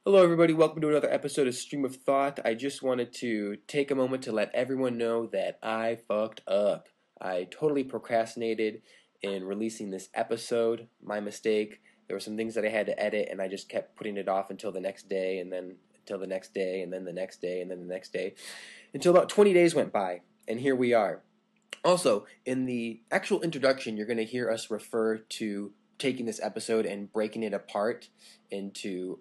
Hello, everybody. Welcome to another episode of Stream of Thought. I just wanted to take a moment to let everyone know that I fucked up. I totally procrastinated in releasing this episode. My mistake. There were some things that I had to edit, and I just kept putting it off until the next day, and then until the next day, and then the next day, and then the next day, until about 20 days went by, and here we are. Also, in the actual introduction, you're going to hear us refer to taking this episode and breaking it apart into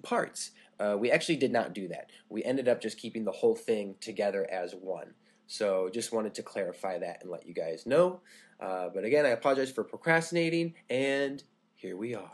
parts. We actually did not do that. We ended up just keeping the whole thing together as one. So just wanted to clarify that and let you guys know. But again, I apologize for procrastinating, and here we are.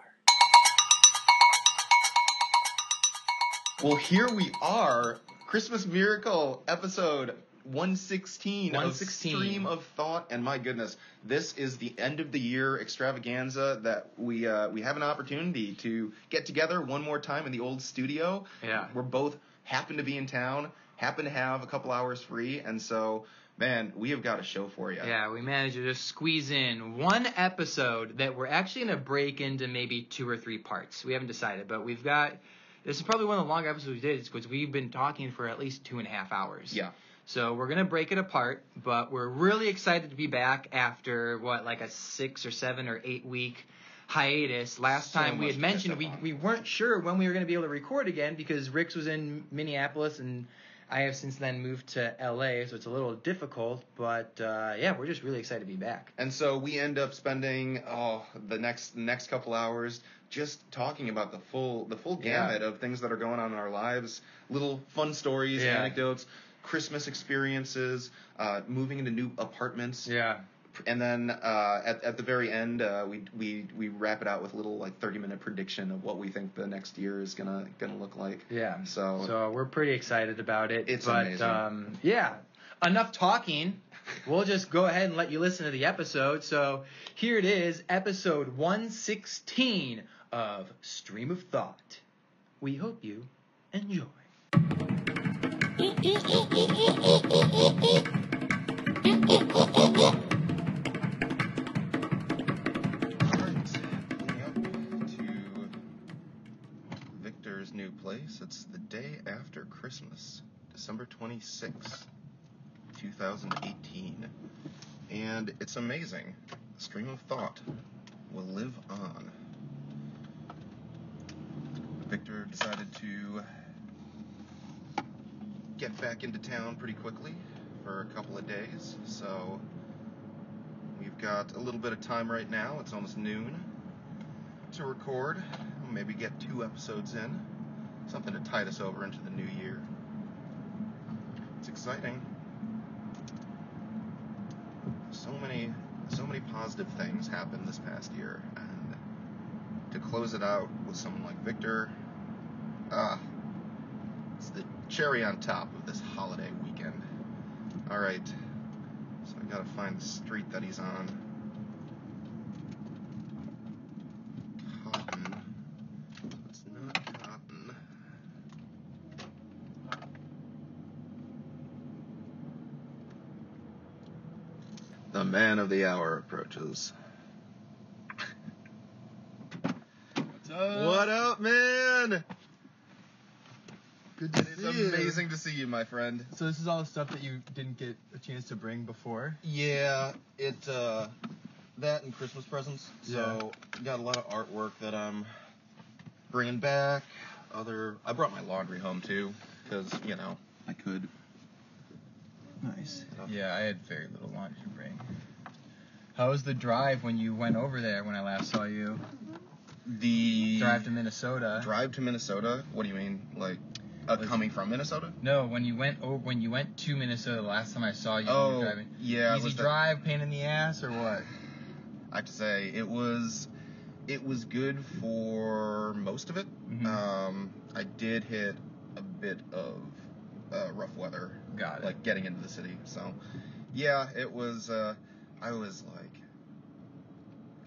Well, here we are. Christmas Miracle episode 116 of Stream of Thought, and my goodness, this is the end of the year extravaganza that we have an opportunity to get together one more time in the old studio. Yeah. We're both happen to be in town, happen to have a couple hours free, and so, man, we have got a show for you. Yeah, we managed to just squeeze in one episode that we're actually going to break into maybe 2 or 3 parts. We haven't decided, but we've got, this is probably one of the longer episodes we did because we've been talking for at least 2.5 hours. Yeah. So we're going to break it apart, but we're really excited to be back after, like a 6 or 7 or 8 week hiatus. Last time we had mentioned we weren't sure when we were going to be able to record again because Rix was in Minneapolis and I have since then moved to LA, so it's a little difficult, but yeah, we're just really excited to be back. And so we end up spending the next couple hours just talking about the full gamut of things that are going on in our lives, little fun stories, anecdotes, Christmas experiences, moving into new apartments. Yeah. And then at the very end, we wrap it out with a little 30-minute prediction of what we think the next year is gonna look like. Yeah. So we're pretty excited about it. It's amazing. Yeah. Enough talking. We'll just go ahead and let you listen to the episode. So here it is, episode 116 of Stream of Thought. We hope you enjoy. Victor's new place. It's the day after Christmas, December 26th, 2018. And it's amazing. Stream of Thought will live on. Victor decided to get back into town pretty quickly for a couple of days, so we've got a little bit of time right now. It's almost noon to record. We'll maybe get 2 episodes in, something to tide us over into the new year. It's exciting. So many positive things happened this past year, and to close it out with someone like Victor, it's the cherry on top of this holiday weekend. Alright, so I gotta find the street that he's on. Cotton. It's not Cotton. The man of the hour approaches. What's up? What up, man? Good to see you. It's amazing to see you, my friend. So this is all the stuff that you didn't get a chance to bring before? Yeah, that and Christmas presents. So got a lot of artwork that I'm bringing back. I brought my laundry home too, because I could. Nice. Yeah, I had very little laundry to bring. How was the drive when you went over there when I last saw you? The drive to Minnesota. Drive to Minnesota? What do you mean, coming from Minnesota? No, when you went to Minnesota the last time I saw you, you were driving. Yeah. Easy drive, pain in the ass, or what? I have to say it was good for most of it. Mm-hmm. I did hit a bit of rough weather. Got it. Getting into the city. So, yeah, it was. I was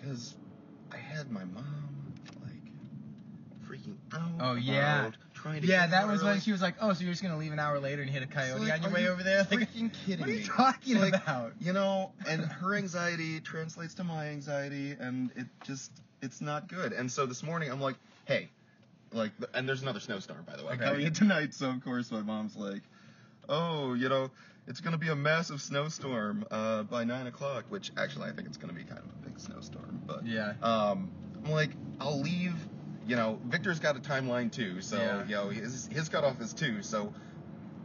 because I had my mom freaking out. Oh yeah. About trying to that was when she was like, "Oh, so you're just gonna leave an hour later and hit a coyote on your way over there?" Freaking kidding me? What are you talking about? And her anxiety translates to my anxiety, and it's not good. And so this morning I'm like, hey, Like, and there's another snowstorm, by the way, Okay. coming in tonight. So of course my mom's like, "Oh, it's gonna be a massive snowstorm by 9 o'clock." Which actually I think it's gonna be kind of a big snowstorm. But yeah. I'm like, I'll leave. Victor's got a timeline too, so Yeah. his cutoff is 2. So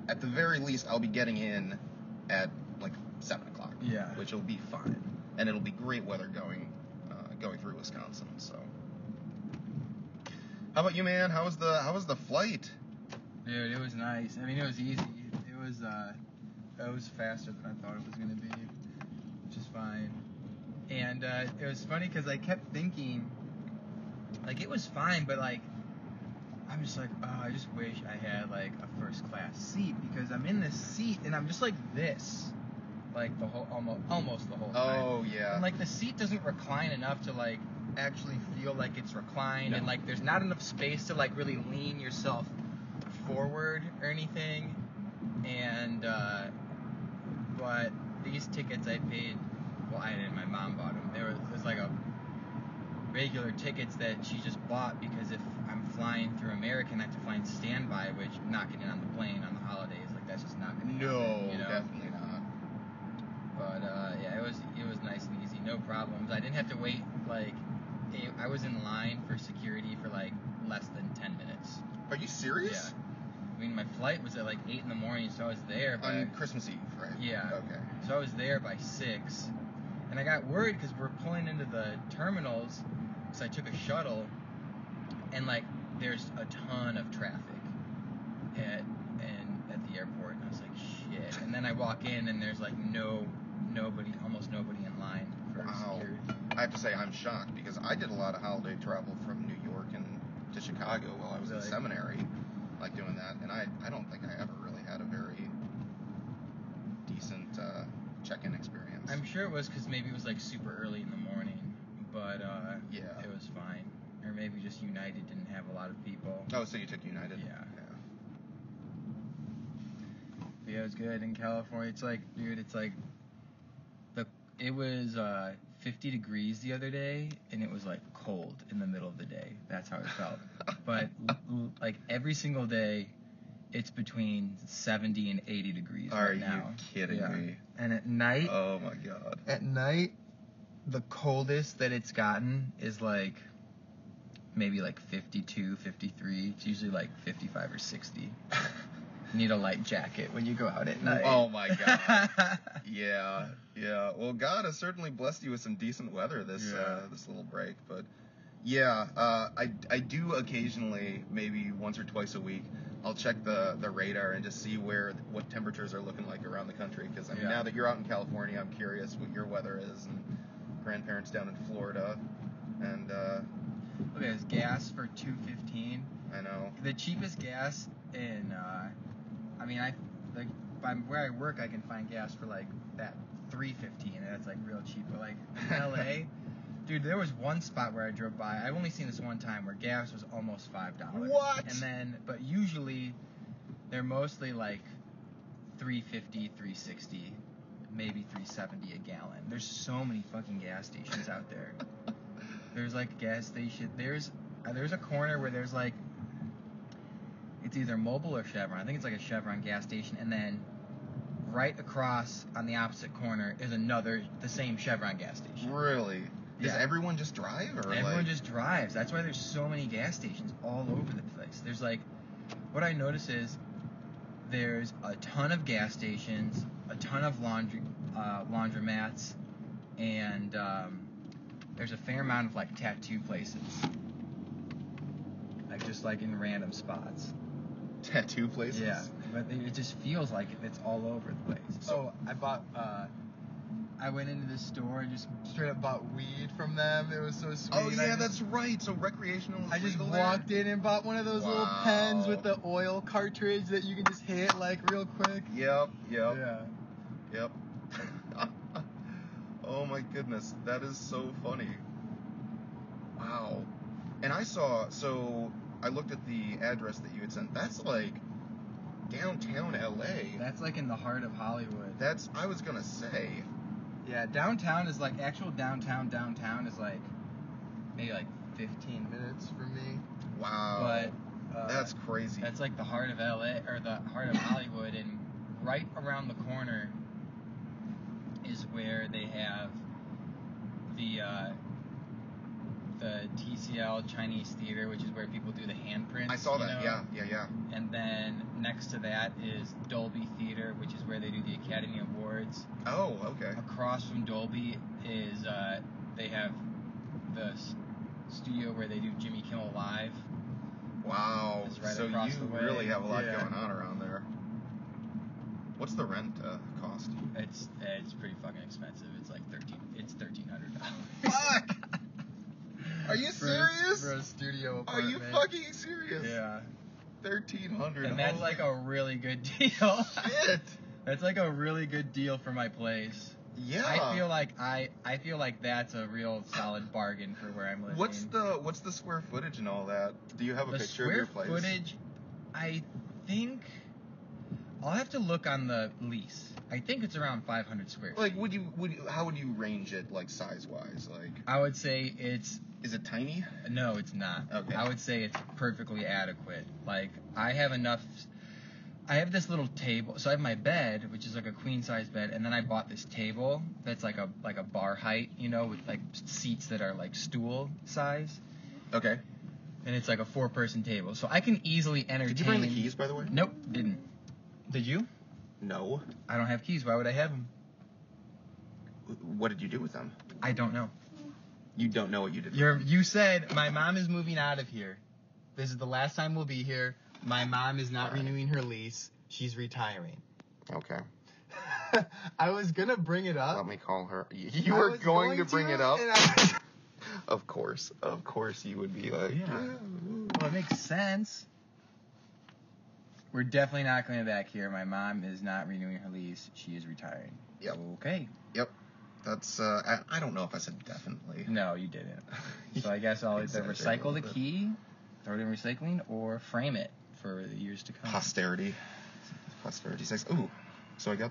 at the very least, I'll be getting in at like 7 o'clock. Yeah. Which will be fine, and it'll be great weather going through Wisconsin. So, how about you, man? How was the flight? Dude, it was nice. I mean, it was easy. It was faster than I thought it was gonna be, which is fine. And it was funny because I kept thinking, like, it was fine, but like, I'm just like, oh, I just wish I had like a first class seat, because I'm in this seat and I'm just like this, like the whole almost the whole time. Oh yeah. And like the seat doesn't recline enough to like actually feel like it's reclined, No. and like there's not enough space to like really lean yourself forward or anything. And but these tickets I paid, well, I didn't, my mom bought them. There's like a regular tickets that she just bought, because if I'm flying through American, I have to fly in standby, which not getting on the plane on the holidays, like that's just not gonna happen, Definitely not. But yeah, it was nice and easy, no problems. I didn't have to wait like I was in line for security for like less than 10 minutes. Are you serious? Yeah. I mean, my flight was at like 8 in the morning, so I was there by On Christmas Eve, right? Yeah. Okay. So I was there by 6, and I got worried because we're pulling into the terminals, so I took a shuttle, and like there's a ton of traffic at the airport, and I was like, shit. And then I walk in, and there's like almost nobody in line for security. I have to say I'm shocked, because I did a lot of holiday travel from New York and to Chicago while I was in seminary, like doing that, and I don't think I ever really had a very decent check-in experience. I'm sure it was because maybe it was like super early in the morning, but yeah, it was fine. Or maybe just United didn't have a lot of people. Oh, so you took United? Yeah. But yeah, it was good in California. It's like, dude, it was 50 degrees the other day, and it was like cold in the middle of the day. That's how it felt. But like every single day, it's between 70 and 80 degrees right now. Are you kidding me? And at night, oh my god. At night, the coldest that it's gotten is like maybe like 52, 53. It's usually like 55 or 60. You need a light jacket when you go out at night. Oh my god. Yeah. Well, God has certainly blessed you with some decent weather this little break, but yeah, I do occasionally, maybe once or twice a week, I'll check the radar and just see what temperatures are looking like around the country, because I mean, now that you're out in California, I'm curious what your weather is, and grandparents down in Florida, and look, there's gas for $2.15. I know. The cheapest gas in by where I work, I can find gas for like that $3.15, and that's like real cheap. But like in LA, dude, there was one spot where I drove by. I've only seen this one time where gas was almost $5. What? But usually they're mostly like $3.50, $3.60, maybe $3.70 a gallon. There's so many fucking gas stations out there. There's like a gas station. There's a corner where there's like, it's either Mobil or Chevron. I think it's like a Chevron gas station, and then right across on the opposite corner is the same Chevron gas station. Really? Yeah. Does everyone just drive, or everyone just drives? That's why there's so many gas stations all over the place. There's like, what I notice is there's a ton of gas stations, a ton of laundromats, and there's a fair amount of like tattoo places, like just like in random spots. Tattoo places? Yeah, but it just feels like it's all over the place. So I went into the store and just straight up bought weed from them. It was so sweet. Oh yeah, that's right. So recreational is I just legal walked there? in and bought one of those little pens with the oil cartridge that you can just hit like real quick. Yep. Yeah. Yep. Oh my goodness, that is so funny. Wow. And I looked at the address that you had sent. That's like downtown LA. That's like in the heart of Hollywood. I was gonna say. Yeah, downtown is like, actual downtown is like maybe like 15 minutes for me. Wow. But That's like the heart of LA, or the heart of Hollywood, and right around the corner is where they have the TCL Chinese Theater, which is where people do the handprints. I saw that. Yeah. And then next to that is Dolby Theater, which is where they do the Academy Awards. Oh, okay. Across from Dolby is they have the studio where they do Jimmy Kimmel Live. Wow. It's right so across you the way. really have a lot Yeah. going on around there. What's the rent cost? It's pretty fucking expensive. It's like $1,300. Fuck! Are you serious? For a studio Are apartment. you fucking serious? Yeah. $1,300. And that's like a really good deal. Shit. That's like a really good deal for my place. Yeah. I feel like that's a real solid bargain for where I'm living. What's the square footage and all that? Do you have a the picture of your place? square footage? I think I'll have to look on the lease. I think it's around 500 square feet. Like, how would you range it, like, size-wise? Like, I would say it's... Is it tiny? No, it's not. Okay. I would say it's perfectly adequate. Like, I have this little table. So I have my bed, which is like a queen-size bed, and then I bought this table that's like a bar height, with like seats that are like stool size. Okay. And it's like a 4-person table. So I can easily entertain... Did you bring the keys, by the way? Nope, didn't. Did you? No. I don't have keys. Why would I have them? What did you do with them? I don't know. You don't know what you did. You said my mom is moving out of here. This is the last time we'll be here. My mom is not renewing her lease. She's retiring. Okay. I was gonna bring it up. Let me call her. You were going to bring it up? Of course you would be like, yeah. Well, it makes sense. We're definitely not coming back here. My mom is not renewing her lease. She is retiring. Yep. Okay. Yep. That's, I don't know if I said definitely. No, you didn't. So I guess I'll either recycle the key, throw it in recycling, or frame it for the years to come. Posterity says, ooh, so I got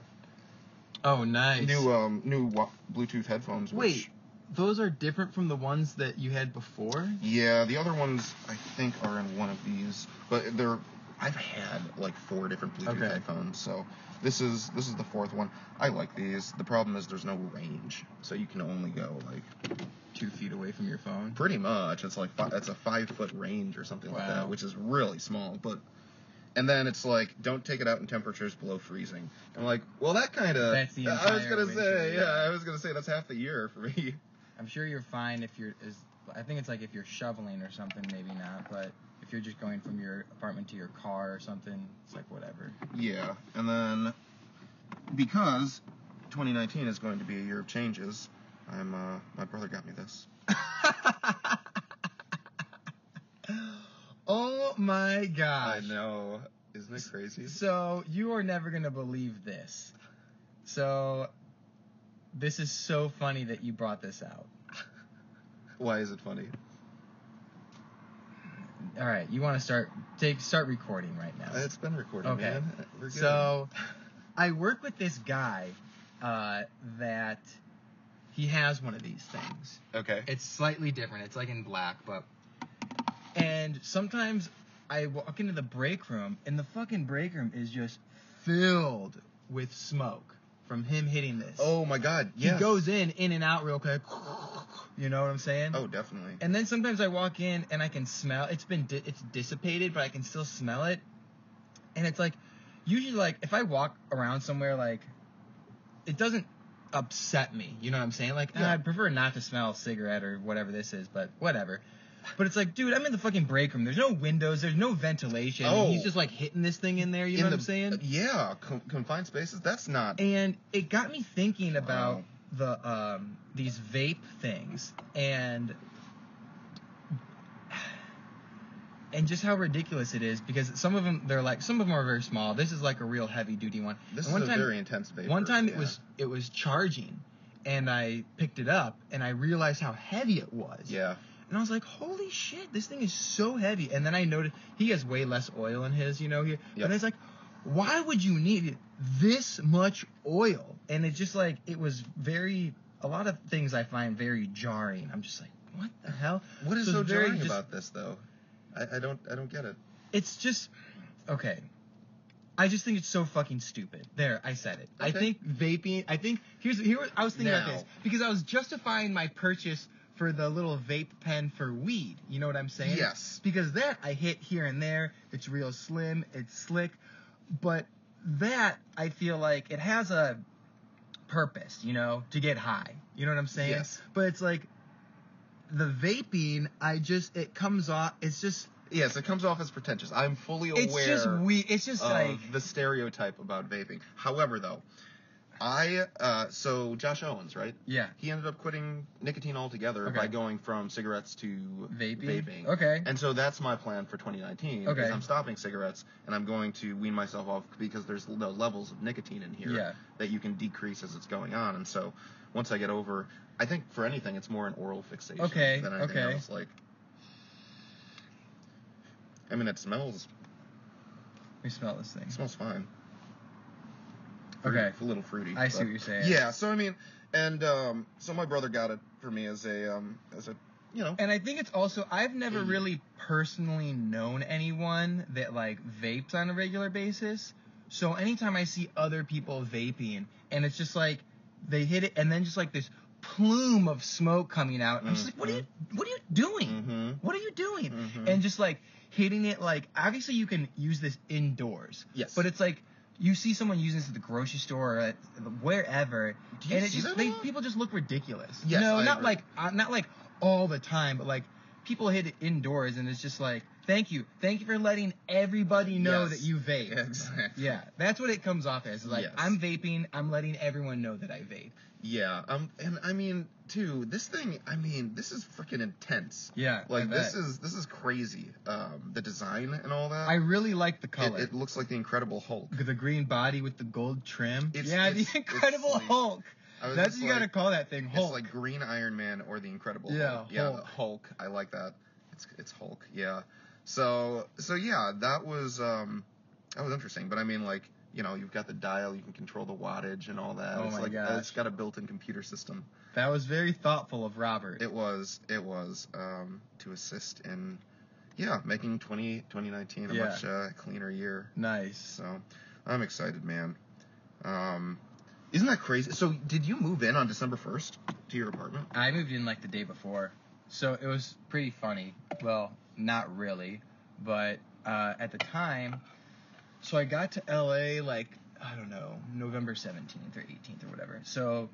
Oh, nice. new Bluetooth headphones. Wait, those are different from the ones that you had before? Yeah, the other ones I think are in one of these, but I've had like 4 different Bluetooth headphones, so this is the 4th one. I like these. The problem is there's no range, so you can only go like 2 feet away from your phone. Pretty much, it's like it's a 5-foot range or something like that, which is really small. And then it's like, don't take it out in temperatures below freezing. I'm like, well, that kind of. That's the entire I was gonna winter, say, I was gonna say that's half the year for me. I'm sure you're fine if I think it's like if you're shoveling or something, maybe not, but if you're just going from your apartment to your car or something, it's like whatever. Yeah, and then because 2019 is going to be a year of changes, my brother got me this. Oh my gosh. I know. Isn't it crazy? So, you are never going to believe this. So, this is so funny that you brought this out. Why is it funny? All right, you want to start recording right now. It's been recording, okay. Man. We're good. So, I work with this guy that he has one of these things. Okay. It's slightly different. It's like in black, but... And sometimes I walk into the break room, and the fucking break room is just filled with smoke from him hitting this. Oh my God, yes. He goes in and out real quick. You know what I'm saying? Oh, definitely. And then sometimes I walk in and I can smell. It's dissipated, but I can still smell it. And it's like, usually like if I walk around somewhere, like it doesn't upset me. You know what I'm saying? Like I'd prefer not to smell a cigarette or whatever this is, but whatever. But it's like, dude, I'm in the fucking break room. There's no windows. There's no ventilation. Oh. And he's just like hitting this thing in there. You know what I'm saying? Yeah, confined spaces. That's not. And it got me thinking about the these vape things and just how ridiculous it is, because some of them are very small. This is like a real heavy duty one. This is a very intense vape. One time it was charging, and I picked it up and I realized how heavy it was. Yeah. And I was like, holy shit, this thing is so heavy. And then I noticed he has way less oil in his, here. Yep. And it's like, why would you need this much oil? And it's just like, it was a lot of things I find very jarring. I'm just like, what the hell? What is so jarring about this, though? I don't get it. It's just, Okay. I just think it's so fucking stupid. There, I said it. Okay. I think vaping. Here I was thinking about Now. this because I was justifying my purchase for the little vape pen for weed. You know what I'm saying? Yes. Because that I hit here and there. It's real slim. It's slick. But that I feel like it has a purpose, to get high. You know what I'm saying? Yes. But it's like the vaping. It comes off. It's just. Yes, it comes off as pretentious. I'm fully aware. It's just weird. It's just of the stereotype about vaping. However, though, so Josh Owens, right? Yeah. He ended up quitting nicotine altogether Okay. by going from cigarettes to vaping. Okay. And so that's my plan for 2019. Okay. Is I'm stopping cigarettes and I'm going to wean myself off because there's the levels of nicotine in here that you can decrease as it's going on. And so once I get over, I think for anything it's more an oral fixation than anything else. Like, I mean, it smells. Let me smell this thing. It smells fine. Okay. It's a little fruity. I see what you're saying. Yeah. So I mean, and so my brother got it for me as a And I think it's also I've never really personally known anyone that like vapes on a regular basis. So anytime I see other people vaping, and it's just like they hit it, and then just like this plume of smoke coming out, and I'm just like, what are you doing? Mm-hmm. What are you doing? Mm-hmm. And just like hitting it, like obviously you can use this indoors. Yes. But it's like you see someone using this at the grocery store or at wherever, Do you and see that a lot? people just look ridiculous. Yes, no, I not agree. not like all the time, but like people hit it indoors, and it's just like, thank you for letting everybody know that you vape. Exactly. Yeah, that's what it comes off as. It's like, Yes. I'm vaping, I'm letting everyone know that I vape. Yeah. And I mean, too, this thing. I mean, this is freaking intense. Yeah, Like I this bet. is crazy. The design and all that. I really like the color. It looks like the Incredible Hulk. The green body with the gold trim. It's the Incredible like- Hulk. I was That's just what you gotta like- call that thing, Hulk. It's like Green Iron Man or the Incredible Yeah, Hulk. Yeah, Hulk. the Hulk. I like that. It's Hulk. Yeah. So yeah, that was interesting. But I mean, like, you've got the dial, you can control the wattage and all that. Oh It's my like gosh. it's got a built-in computer system. That was very thoughtful of Robert. It was to assist in making 2019 a much cleaner year. Nice. So I'm excited, man. Isn't that crazy? So did you move in on December 1st to your apartment? I moved in like the day before, so it was pretty funny. Well, not really, but at the time, so I got to LA like, I don't know, November 17th or 18th or whatever. So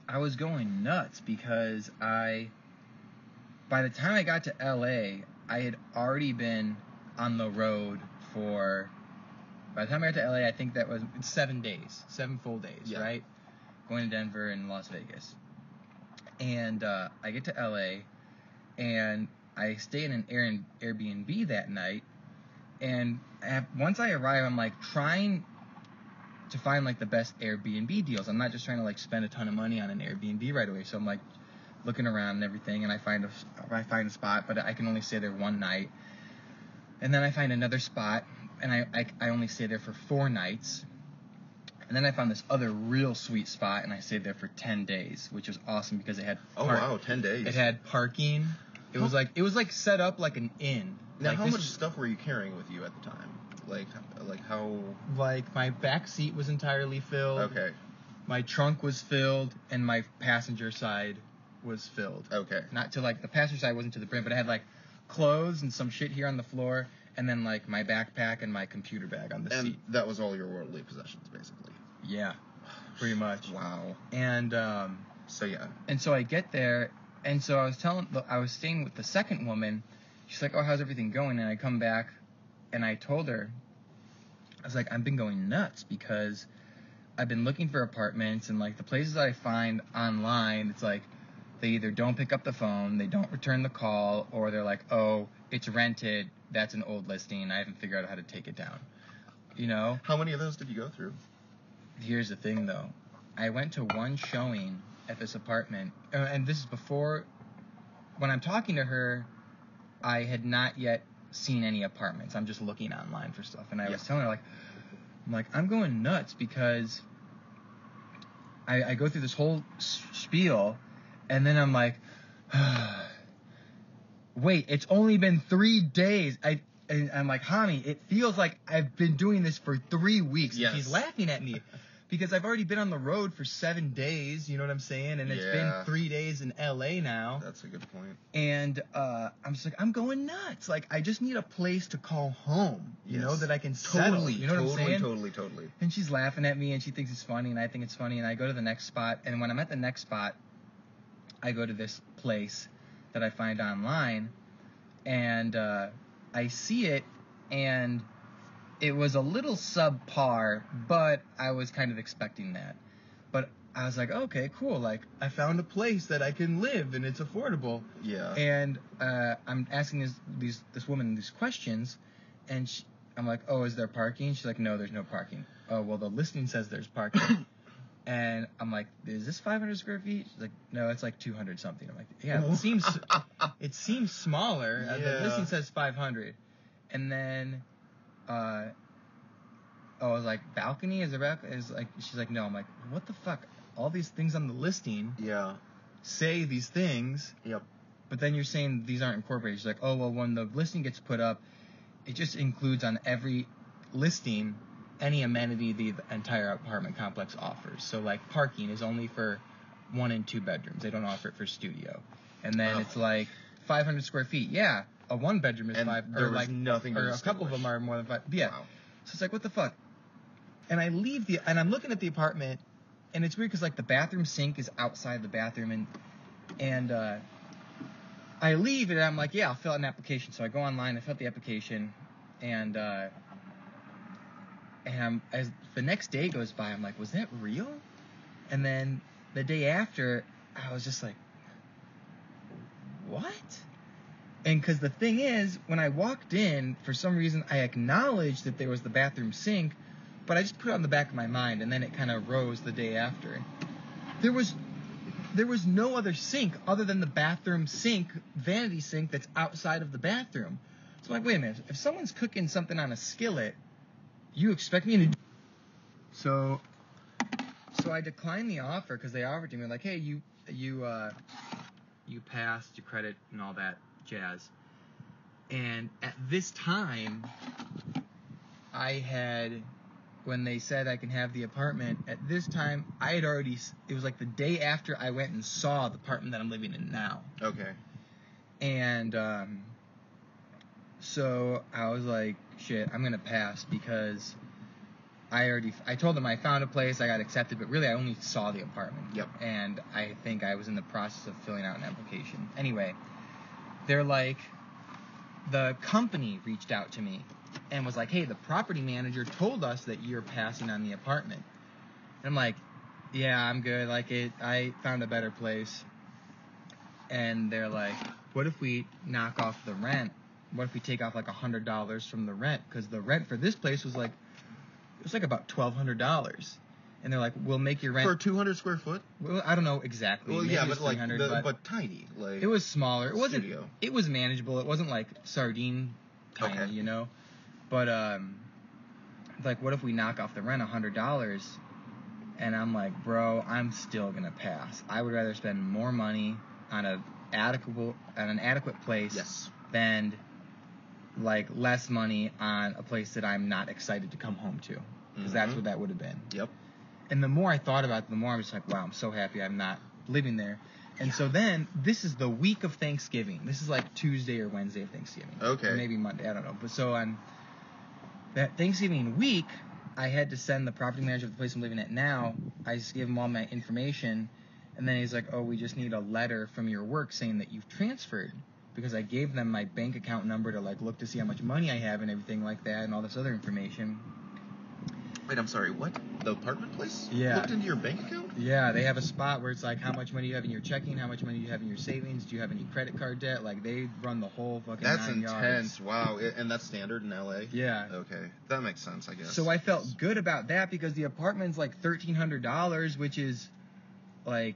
I was going nuts because by the time I got to LA, I had already been on the road for, by the time I got to LA, I think that was 7 days, 7 full days, right? Going to Denver and Las Vegas. And I get to LA, and I stay in an Airbnb that night. And once I arrive, I'm like trying to find like the best Airbnb deals. I'm not just trying to like spend a ton of money on an Airbnb right away. So I'm like looking around and everything, and I find a spot, but I can only stay there one night. And then I find another spot, and I only stay there for 4 nights. And then I found this other real sweet spot, and I stayed there for 10 days, which was awesome because it had 10 days. It had parking. It was like set up like an inn. Now, like how much stuff were you carrying with you at the time? Like how? Like my back seat was entirely filled. Okay. My trunk was filled, and my passenger side was filled. Okay. Not to like the passenger side wasn't to the brim, but I had like clothes and some shit here on the floor, and then like my backpack and my computer bag on the And seat. that was all your worldly possessions, basically. Yeah, pretty much. Wow. And So yeah. And so I get there, and so I was staying with the second woman. She's like, "Oh, how's everything going?" And I come back, and I told her, I was like, "I've been going nuts because I've been looking for apartments, and like the places that I find online, it's like they either don't pick up the phone, they don't return the call, or they're like, oh, it's rented, that's an old listing, I haven't figured out how to take it down." How many of those did you go through? Here's the thing, though. I went to one showing at this apartment, and this is before, when I'm talking to her, I had not yet seen any apartments. I'm just looking online for stuff, and I was telling her, I'm going nuts because I go through this whole spiel, and then I'm like, wait, it's only been 3 days. And I'm like, Hami, it feels like I've been doing this for 3 weeks. Yes. And she's laughing at me because I've already been on the road for 7 days. You know what I'm saying? And it's been 3 days in LA now. That's a good point. And I'm just like, I'm going nuts. Like, I just need a place to call home. You know, that I can settle. You know what I'm saying? Totally. And she's laughing at me, and she thinks it's funny, and I think it's funny. And I go to the next spot. And when I'm at the next spot, I go to this place that I find online. And I see it, and it was a little subpar, but I was kind of expecting that. But I was like, okay, cool. Like, I found a place that I can live, and it's affordable. Yeah. And I'm asking this woman these questions, and I'm like, oh, is there parking? She's like, no, there's no parking. Oh, well, the listing says there's parking. And I'm like, is this 500 square feet? She's like, no, it's like 200 something. I'm like, yeah, it seems smaller. The listing says 500. And then, I was like, balcony? Is there balcony? She's like, no. I'm like, what the fuck? All these things on the listing say these things. Yep. But then you're saying these aren't incorporated. She's like, oh, well, when the listing gets put up, it just includes on every listing any amenity the entire apartment complex offers. So, like, parking is only for 1 and 2 bedrooms. They don't offer it for studio. And then it's like 500 square feet. Yeah, a 1 bedroom is and 5. There or was like nothing. Or a couple of them are more than 5. Yeah. Wow. So it's like, what the fuck? And I leave and I'm looking at the apartment, and it's weird because like the bathroom sink is outside the bathroom, and I leave and I'm like, yeah, I'll fill out an application. So I go online, I fill out the application, and as the next day goes by, I'm like, was that real? And then the day after, I was just like, what? And because the thing is, when I walked in, for some reason, I acknowledged that there was the bathroom sink, but I just put it on the back of my mind, and then it kind of rose the day after. There was no other sink other than the bathroom sink, vanity sink that's outside of the bathroom. So I'm like, wait a minute, if someone's cooking something on a skillet, you expect me to do... So I declined the offer because they offered to me, like, hey, you passed your credit and all that jazz. And at this time, when they said I can have the apartment, at this time, it was like the day after I went and saw the apartment that I'm living in now. Okay. And so I was like, shit, I'm going to pass because I told them I found a place, I got accepted, but really I only saw the apartment. Yep. And I think I was in the process of filling out an application. Anyway, they're like, the company reached out to me and was like, hey, the property manager told us that you're passing on the apartment. And I'm like, yeah, I'm good. Like, I found a better place. And they're like, what if we knock off the rent? What if we take off like $100 from the rent? Because the rent for this place was like, it was like about $1,200. And they're like, we'll make your rent for 200 square foot. Well, I don't know exactly. Well, maybe yeah, it was but like, 300, but tiny. Like, it was smaller. It wasn't. Studio. It was manageable. It wasn't like sardine tiny, Okay. you know. But like, what if we knock off the rent $100? And I'm like, bro, I'm still gonna pass. I would rather spend more money on an adequate place than like less money on a place that I'm not excited to come home to, because that's what that would have been. Yep. And the more I thought about it, the more I'm just like, wow, I'm so happy I'm not living there. And so then, this is the week of Thanksgiving. This is like Tuesday or Wednesday of Thanksgiving. Okay. Or maybe Monday, I don't know. But so on that Thanksgiving week, I had to send the property manager of the place I'm living at now, I just gave him all my information, and then he's like, oh, we just need a letter from your work saying that you've transferred. Because I gave them my bank account number to like look to see how much money I have and everything like that and all this other information. Wait, I'm sorry, what? The apartment place? Yeah. Looked into your bank account? Yeah, they have a spot where it's like how much money you have in your checking, how much money you have in your savings, do you have any credit card debt? Like, they run the whole fucking That's 9 intense. yards. Wow. And that's standard in LA? Yeah. Okay. That makes sense, I guess. So I felt good about that because the apartment's like $1,300, which is like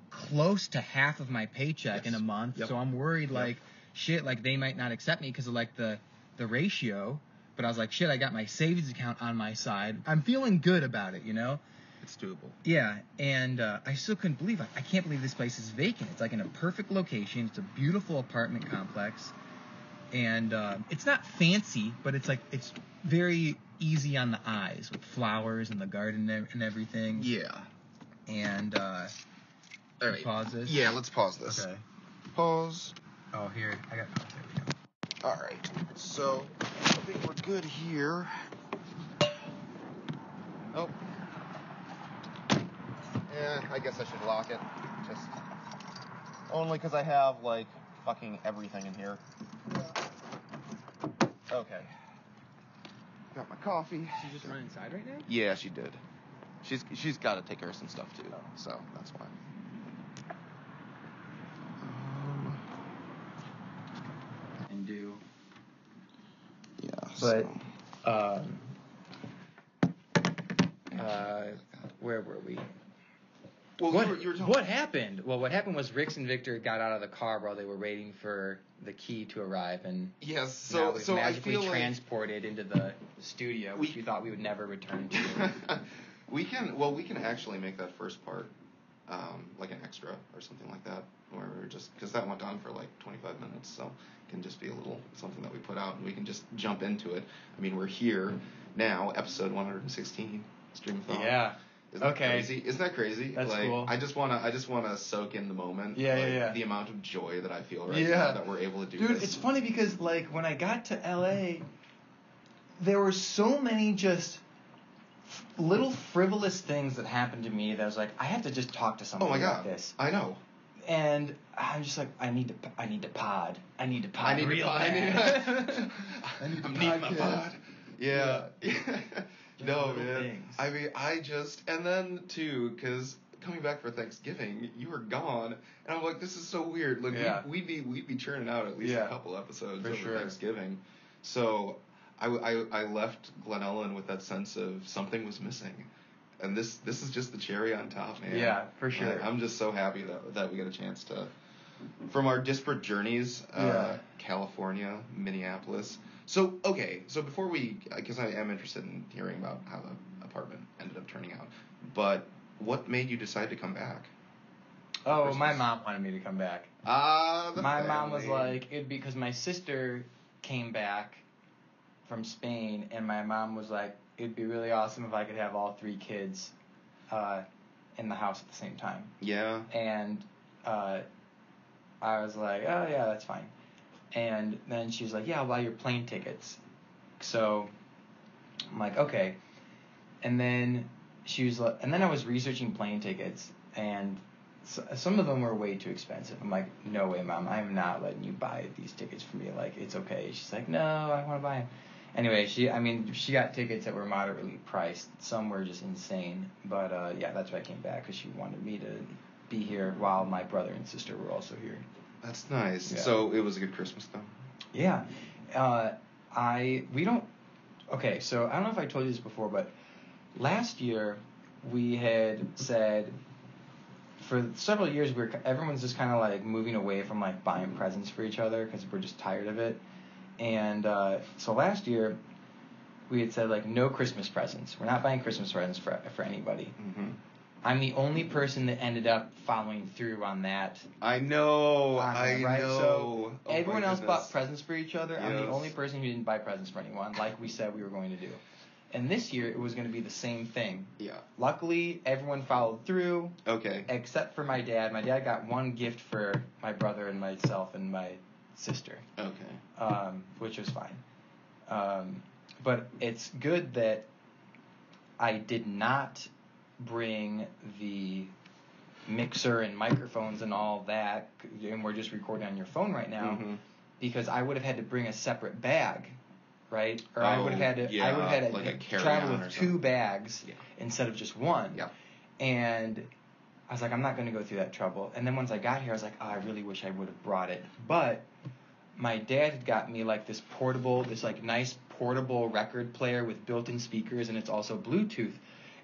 close to half of my paycheck in a month. Yep. So I'm worried like, shit, like they might not accept me because of like the ratio. But I was like, shit, I got my savings account on my side. I'm feeling good about it, you know? It's doable. Yeah, and I still couldn't believe it. I can't believe this place is vacant. It's like in a perfect location. It's a beautiful apartment complex. And it's not fancy, but it's very easy on the eyes with flowers and the garden and everything. Yeah. And all right. Pause this. Yeah, let's pause this. Okay. Pause. Oh, here there we go. All right. So I think we're good here. Oh. Yeah, I guess I should lock it. Just only because I have fucking everything in here. Okay. Got my coffee. She just run inside right now? Yeah, she did. She's got to take care of some stuff too, so that's why. And do. Yeah. But where were we? Well, What happened? Well, what happened was Rix and Victor got out of the car while they were waiting for the key to arrive, and yes, now we've magically I feel transported into the studio, which we thought we would never return to. we can actually make that first part like an extra or something like that, where we're just, because that went on for 25 minutes, so it can just be a little something that we put out and we can just jump into it. I mean, we're here now, episode 116, Stream of Thought. Yeah. Isn't that crazy? Isn't that crazy? That's cool. I just wanna soak in the moment. Yeah. The amount of joy that I feel right now that we're able to do this. Dude, it's funny because when I got to LA, there were so many just little frivolous things that happened to me that I was like, I have to just talk to somebody about this. I know. And I'm just like, I need to pod. I need to pod. I need my pod. Yeah. No, man. Things. I mean, and then too, because coming back for Thanksgiving, you were gone, and I'm like, this is so weird. We'd be churning out at least a couple episodes over Thanksgiving. So I left Glen Ellen with that sense of something was missing, and this is just the cherry on top, man. Yeah, for sure. I'm just so happy that we get a chance to, from our disparate journeys, California, Minneapolis. So before because I am interested in hearing about how the apartment ended up turning out, but what made you decide to come back? Oh, my mom wanted me to come back. My mom was like, it'd be because my sister came back from Spain, and my mom was like, it'd be really awesome if I could have all 3 kids in the house at the same time. Yeah. And I was like, oh yeah, that's fine. And then she was like, yeah, I'll buy your plane tickets. So I'm like, okay. And then she was like, and then I was researching plane tickets, and some of them were way too expensive. I'm like, no way, Mom, I'm not letting you buy these tickets for me. Like, it's okay. She's like, no, I want to buy them. Anyway, she got tickets that were moderately priced. Some were just insane. But yeah, that's why I came back, because she wanted me to be here while my brother and sister were also here. That's nice. Yeah. So it was a good Christmas though? Yeah. Okay, so I don't know if I told you this before, but last year we had said, for several years everyone's just kind of moving away from buying presents for each other because we're just tired of it. And so last year we had said no Christmas presents. We're not buying Christmas presents for anybody. Mm-hmm. I'm the only person that ended up following through on that. I know. So everyone else bought presents for each other. Yes. I'm the only person who didn't buy presents for anyone, like we said we were going to do. And this year it was going to be the same thing. Yeah. Luckily, everyone followed through. Okay. Except for my dad. My dad got one gift for my brother and myself and my sister. Okay. Which was fine. But it's good that I did not bring the mixer and microphones and all that, and we're just recording on your phone right now, because I would have had to bring a separate bag, right? Or I would have had to travel with 2 bags instead of just one. Yeah. And I was like, I'm not going to go through that trouble. And then once I got here, I was like, oh, I really wish I would have brought it. But my dad had got me this nice portable record player with built-in speakers, and it's also Bluetooth.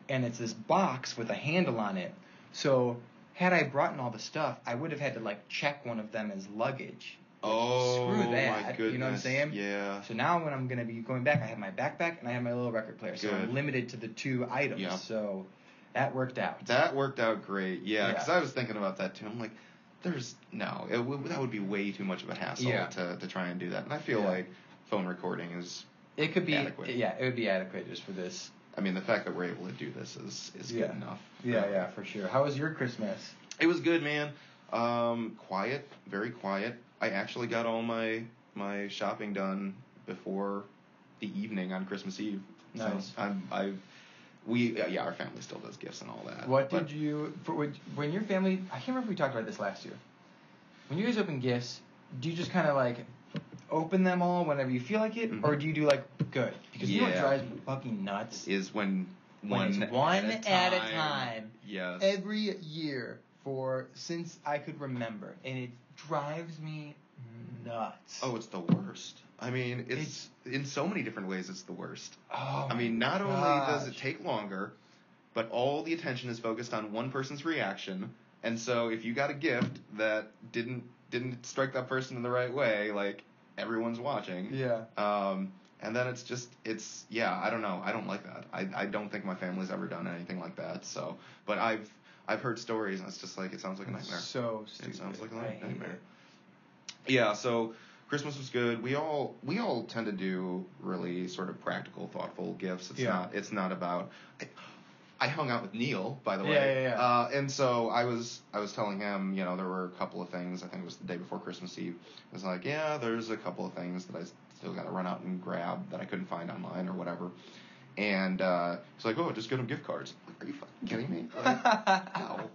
And it's this box with a handle on it. So had I brought in all the stuff, I would have had to check one of them as luggage. Oh, screw that. My goodness. You know what I'm saying? Yeah. So now when I'm going to be going back, I have my backpack and I have my little record player. So I'm limited to the 2 items. Yeah. So that worked out. That worked out great. Yeah, because I was thinking about that too. I'm like, that would be way too much of a hassle to try and do that. And I feel like phone recording is adequate. Yeah, it would be adequate just for this. I mean, the fact that we're able to do this is good enough. Yeah, for sure. How was your Christmas? It was good, man. Quiet, very quiet. I actually got all my shopping done before the evening on Christmas Eve. Nice. So our family still does gifts and all that. When your family, I can't remember if we talked about this last year. When you guys open gifts, do you just kind of like open them all whenever you feel like it, or do you do like good? Because you know what drives me fucking nuts is when it's one at a time. Yes. Every year since I could remember, and it drives me nuts. Oh, it's the worst. I mean, it's in so many different ways. It's the worst. Oh, I mean, not only does it take longer, but all the attention is focused on one person's reaction. And so, if you got a gift that didn't strike that person in the right way, like everyone's watching. Yeah. And then I don't know. I don't like that. I don't think my family's ever done anything like that. So, but I've heard stories, and it's just like it sounds like a nightmare. So stupid. It sounds like a nightmare. Yeah. So Christmas was good. We all tend to do really sort of practical, thoughtful gifts. It's not about. I hung out with Neil, by the way. Yeah. And so I was telling him, there were a couple of things. I think it was the day before Christmas Eve. I was like, there's a couple of things that I still got to run out and grab that I couldn't find online or whatever. And he's like, just get him gift cards. I'm like, are you fucking kidding me? Like, how?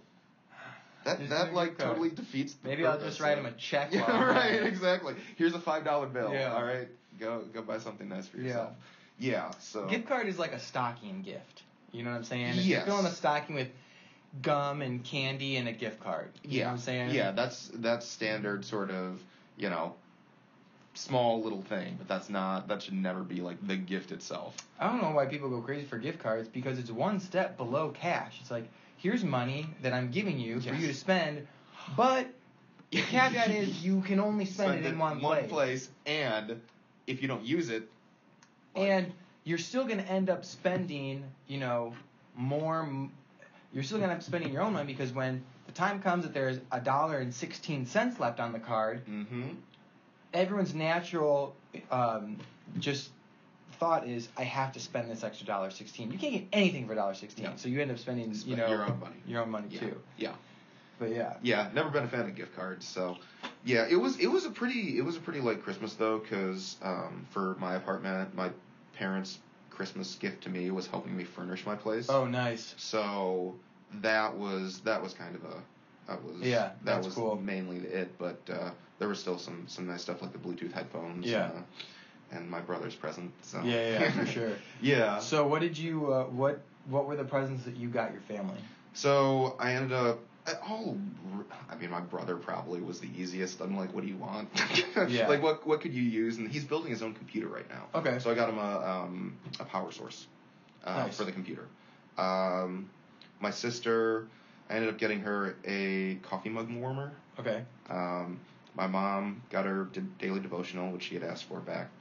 That like totally defeats the Maybe purpose. I'll just write him a check. Yeah, right, exactly. Here's a $5 bill. Yeah. All right, go buy something nice for yourself. Yeah. So gift card is like a stocking gift. You know what I'm saying? If yes. you're filling a stocking with gum and candy and a gift card. You know what I'm saying? Yeah, that's standard sort of, small little thing, but that should never be like the gift itself. I don't know why people go crazy for gift cards, because it's one step below cash. It's like, here's money that I'm giving you for you to spend, but the caveat is you can only spend it in one place. And if you don't use it, and you're still going to end up spending, more. You're still going to end up spending your own money, because when the time comes that there's $1.16 left on the card, everyone's natural just thought is, I have to spend this extra $1.16. You can't get anything for $1.16, so you end up spending your own money too. Yeah. But never been a fan of gift cards. So it was a pretty light Christmas though, because for my apartment, my parents' Christmas gift to me was helping me furnish my place. Oh, nice. So that was kind of that was cool. Mainly it, but there was still some nice stuff like the Bluetooth headphones. And my brother's present. So for sure. Yeah. So what did you what were the presents that you got your family? So I ended up my brother probably was the easiest. I'm like, what do you want? Like, what could you use? And he's building his own computer right now. Okay. So I got him a power source nice. For the computer. My sister, I ended up getting her a coffee mug warmer. Okay. My mom got her daily devotional, which she had asked for back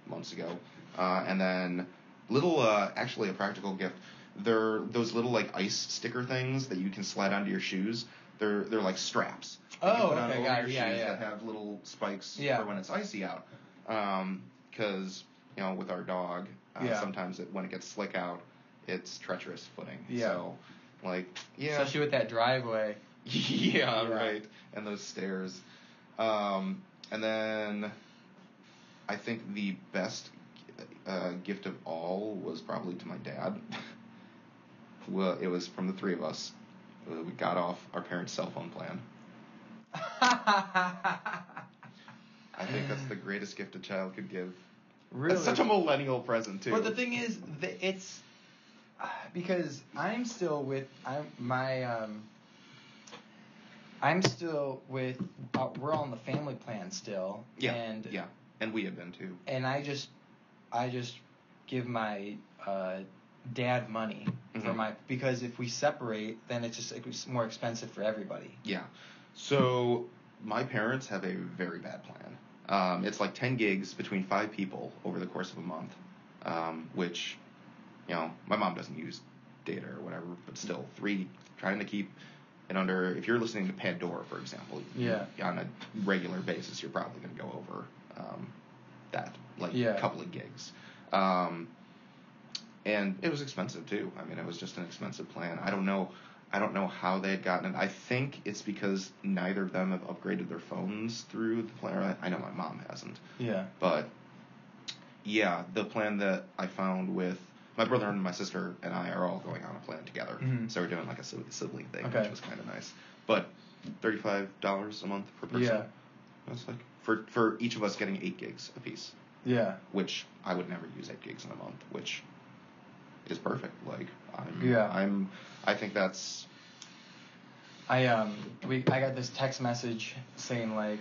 months ago. And then actually a practical gift. They're those little like ice sticker things that you can slide onto your shoes. They're like straps. That you put on over your shoes that have little spikes for when it's icy out. Because with our dog, sometimes when it gets slick out, it's treacherous footing. Yeah. So especially with that driveway. Right. And those stairs. And then I think the best gift of all was probably to my dad. Well, it was from the three of us. We got off our parents' cell phone plan. I think that's the greatest gift a child could give. Really? It's such a millennial present, too. But the thing is, it's because I'm still with we're on the family plan still. And we have been too. And I just give my dad money for because if we separate, then it's more expensive for everybody. Yeah. So my parents have a very bad plan. It's like 10 gigs between 5 people over the course of a month, which, my mom doesn't use data or whatever, but still, trying to keep And if you're listening to Pandora, for example, on a regular basis, you're probably going to go over that, like a couple of gigs. And it was expensive too. I mean, it was just an expensive plan. I don't know how they had gotten it. I think it's because neither of them have upgraded their phones through the plan. I know my mom hasn't. Yeah. But yeah, the plan that I found with my brother and my sister and I are all going on a plan together. Mm-hmm. So we're doing like a sibling thing, which was kind of nice. But $35 a month per person. Yeah. That's like for each of us getting 8 gigs a piece. Yeah. Which I would never use 8 gigs in a month, which is perfect. Like I think that's. I got this text message saying like,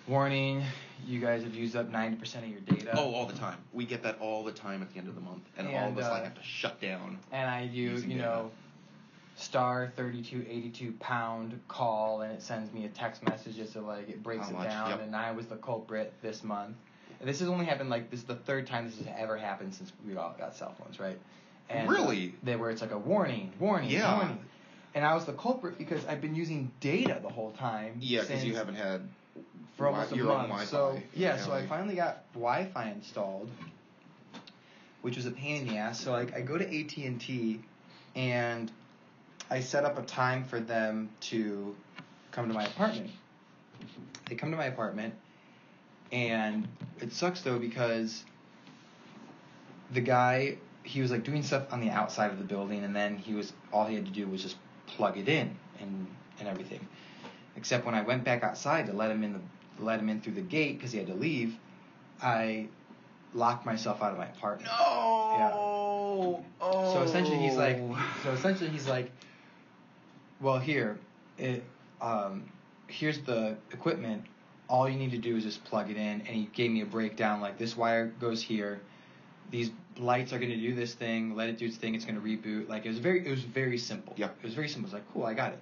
warning, you guys have used up 90% of your data. Oh, all the time. We get that all the time at the end of the month, and all of us have to shut down. And I do star 3282 pound call, and it sends me a text message just so like it breaks it down. Yep. And I was the culprit this month. And this has only happened this is the 3rd time this has ever happened since we all got cell phones, right? And really? Where it's like a warning. And I was the culprit because I've been using data the whole time. Yeah, because you haven't had for almost your a own month. Wi-Fi. So I finally got Wi-Fi installed, which was a pain in the ass. So I go to AT&T, and I set up a time for them to come to my apartment. They come to my apartment, and it sucks though because the guy, he was like doing stuff on the outside of the building, and then all he had to do was just plug it in and everything. Except when I went back outside to let him in through the gate because he had to leave, I locked myself out of my apartment. No. Yeah. Oh. So essentially he's like, well, here's the equipment. All you need to do is just plug it in. And he gave me a breakdown like this wire goes here. These lights are going to do this thing. Let it do its thing. It's going to reboot. Like it was very simple. Yep. It was very simple. It's like, cool, I got it.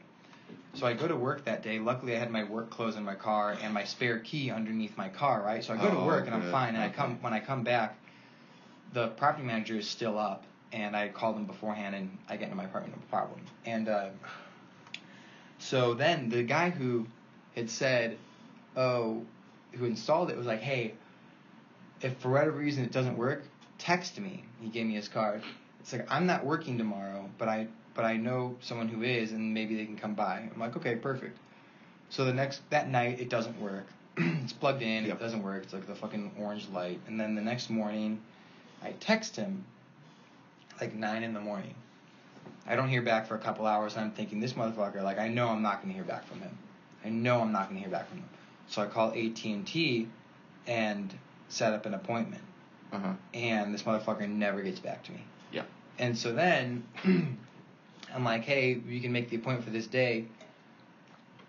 So I go to work that day. Luckily, I had my work clothes in my car and my spare key underneath my car, right? So I go to work and I'm fine. And when I come back, the property manager is still up, and I called him beforehand, and I get into my apartment, no problem. And so then the guy who had said, who installed it was like, hey, if for whatever reason it doesn't work, text me. He gave me his card. It's like, I'm not working tomorrow, but I know someone who is, and maybe they can come by. I'm like, okay, perfect. So that night, it doesn't work. It's plugged in, It doesn't work. It's like the fucking orange light. And then the next morning, I text him, like 9 a.m. I don't hear back for a couple hours, and I'm thinking, this motherfucker, like, I know I'm not going to hear back from him. So I call AT&T and set up an appointment. Uh-huh. And this motherfucker never gets back to me. Yeah. And so then I'm like, hey, you can make the appointment for this day.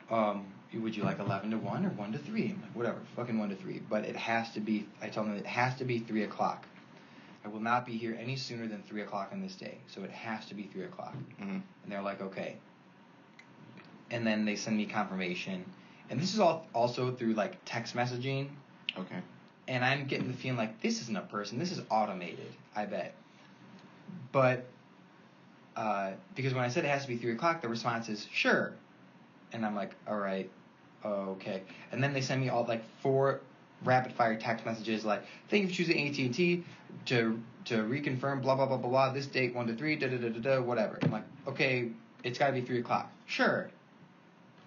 Would you like 11 to 1 or 1 to 3? I'm like, whatever, fucking 1 to 3. But it has to be, I tell them it has to be 3 o'clock. I will not be here any sooner than 3 o'clock on this day. So it has to be 3 o'clock. Mm-hmm. And they're like, okay. And then they send me confirmation. And this is all also through like text messaging. Okay. And I'm getting the feeling like this isn't a person. This is automated, I bet. But because when I said it has to be 3 o'clock, the response is, sure. And I'm like, all right, okay. And then they send me all like 4 rapid-fire text messages like, thank you for choosing AT&T to reconfirm, blah, blah, blah, blah, blah, this date, 1 to 3, da-da-da-da-da, whatever. I'm like, okay, it's got to be 3 o'clock. Sure.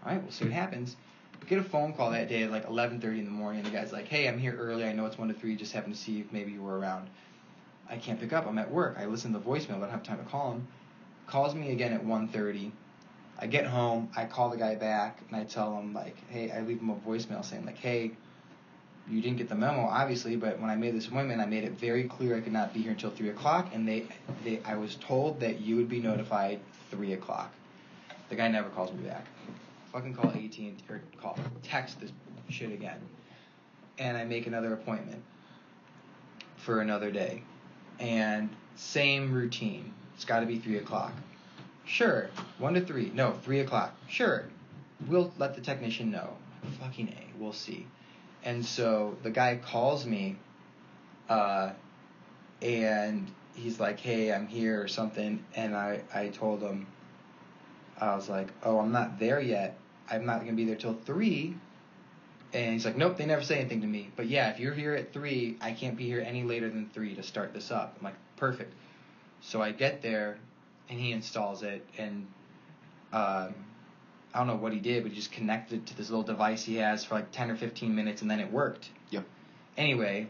All right, we'll see what happens. Get a phone call that day at like 11:30 in the morning. The guy's like, hey, I'm here early. I know it's 1 to 3. Just happened to see if maybe you were around. I can't pick up. I'm at work. I listen to the voicemail, but I don't have time to call him. Calls me again at 1:30. I get home. I call the guy back, and I tell him, like, hey, I leave him a voicemail saying, like, hey, you didn't get the memo, obviously, but when I made this appointment, I made it very clear I could not be here until 3 o'clock, and I was told that you would be notified 3 o'clock. The guy never calls me back. Fucking call AT&T, or text this shit again. And I make another appointment for another day. And same routine. It's got to be 3 o'clock. Sure. 1 to 3. No, 3 o'clock. Sure. We'll let the technician know. Fucking A. We'll see. And so the guy calls me, and he's like, hey, I'm here or something. And I told him, I was like, oh, I'm not there yet. I'm not going to be there till 3. And he's like, nope, they never say anything to me. But yeah, if you're here at 3, I can't be here any later than 3 to start this up. I'm like, perfect. So I get there, and he installs it, and I don't know what he did, but he just connected it to this little device he has for like 10 or 15 minutes, and then it worked. Yep. Anyway,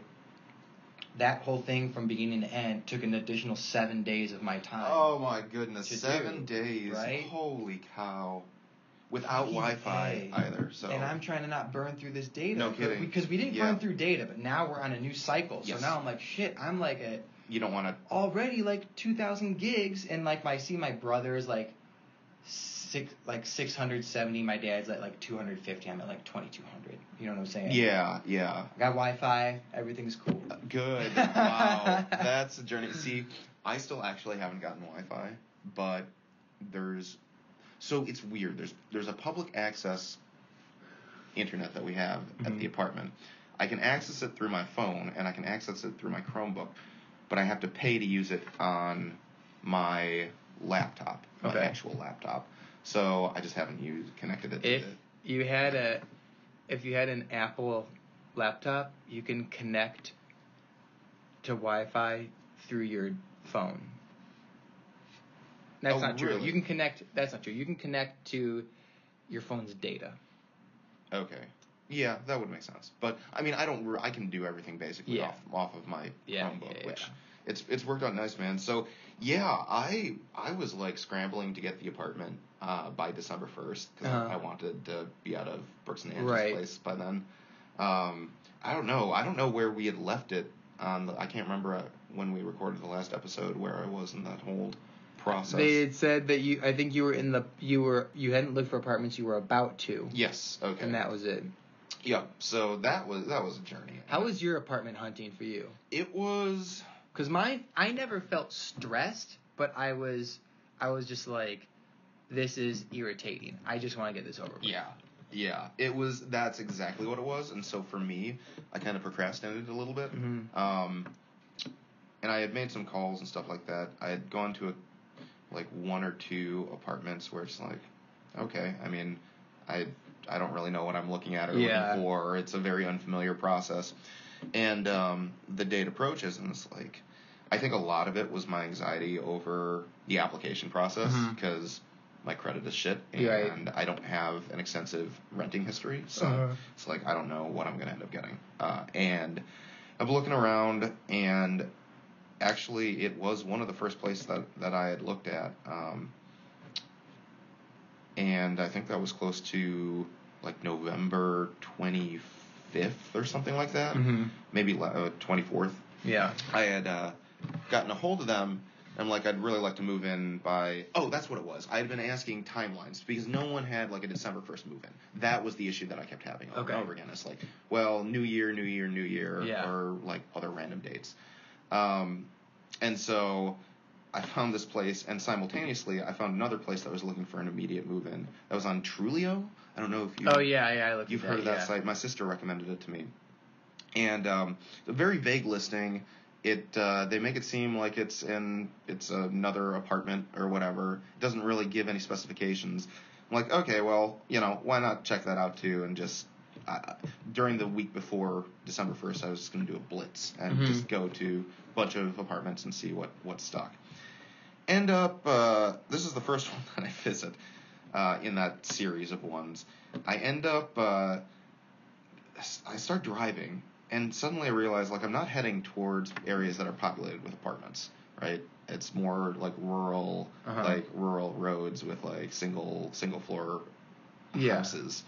that whole thing from beginning to end took an additional 7 days of my time. Oh my goodness, 7 days. Right? Holy cow. Without Wi-Fi either. So. And I'm trying to not burn through this data. No kidding. Because we didn't burn through data, but now we're on a new cycle. So now I'm like, shit, I'm like at... You don't want to... Already like 2,000 gigs, and like I see my brother's like 670, my dad's at like 250, I'm at like 2,200. You know what I'm saying? Yeah. I got Wi-Fi, everything's cool. Good. Wow. That's a journey. See, I still actually haven't gotten Wi-Fi, but there's... So it's weird. There's a public access internet that we have at the apartment. I can access it through my phone, and I can access it through my Chromebook, but I have to pay to use it on my laptop, my actual laptop. So I just haven't connected it. If you had an Apple laptop, you can connect to Wi-Fi through your phone. That's not true. Really? You can connect. That's not true. You can connect to your phone's data. Okay. Yeah, that would make sense. But I mean, I can do everything basically off of my Chromebook, which it's worked out nice, man. So yeah, I was like scrambling to get the apartment by December 1st because I wanted to be out of Brooks and Angela's place by then. I don't know where we had left it on. I can't remember when we recorded the last episode where I was in that whole process. They had said that you hadn't looked for apartments, you were about to. Yes. Okay. And that was it. Yeah. So that was a journey. How was your apartment hunting for you? It was. Because mine, I never felt stressed, but I was just like, this is irritating. I just want to get this over with. Yeah. It was. That's exactly what it was. And so for me, I kind of procrastinated a little bit. And I had made some calls and stuff like that. I had gone to like 1 or 2 apartments where it's like, okay, I mean, I don't really know what I'm looking at or looking for. It's a very unfamiliar process. And the date approaches, and it's like, I think a lot of it was my anxiety over the application process because my credit is shit, and I don't have an extensive renting history. So it's like, I don't know what I'm going to end up getting. And I'm looking around, and actually, it was one of the first places that I had looked at, and I think that was close to like November 25th or something like that, maybe 24th. Yeah. I had gotten a hold of them, and I'm like, I'd really like to move in by... Oh, that's what it was. I had been asking timelines, because no one had like a December 1st move-in. That was the issue that I kept having over and over again. It's like, well, New Year, or like other random dates. And so I found this place, and simultaneously I found another place that was looking for an immediate move-in. That was on Trulio. I don't know if you... Oh, yeah, you've heard of that site. My sister recommended it to me. And a very vague listing. They make it seem like it's another apartment or whatever. It doesn't really give any specifications. I'm like, okay, well, why not check that out too, and just... during the week before December 1st, I was just going to do a blitz and just go to a bunch of apartments and see what's stuck. End up, this is the first one that I visit in that series of ones. I end up, I start driving, and suddenly I realize, like, I'm not heading towards areas that are populated with apartments, right? It's more like rural roads with like single floor houses.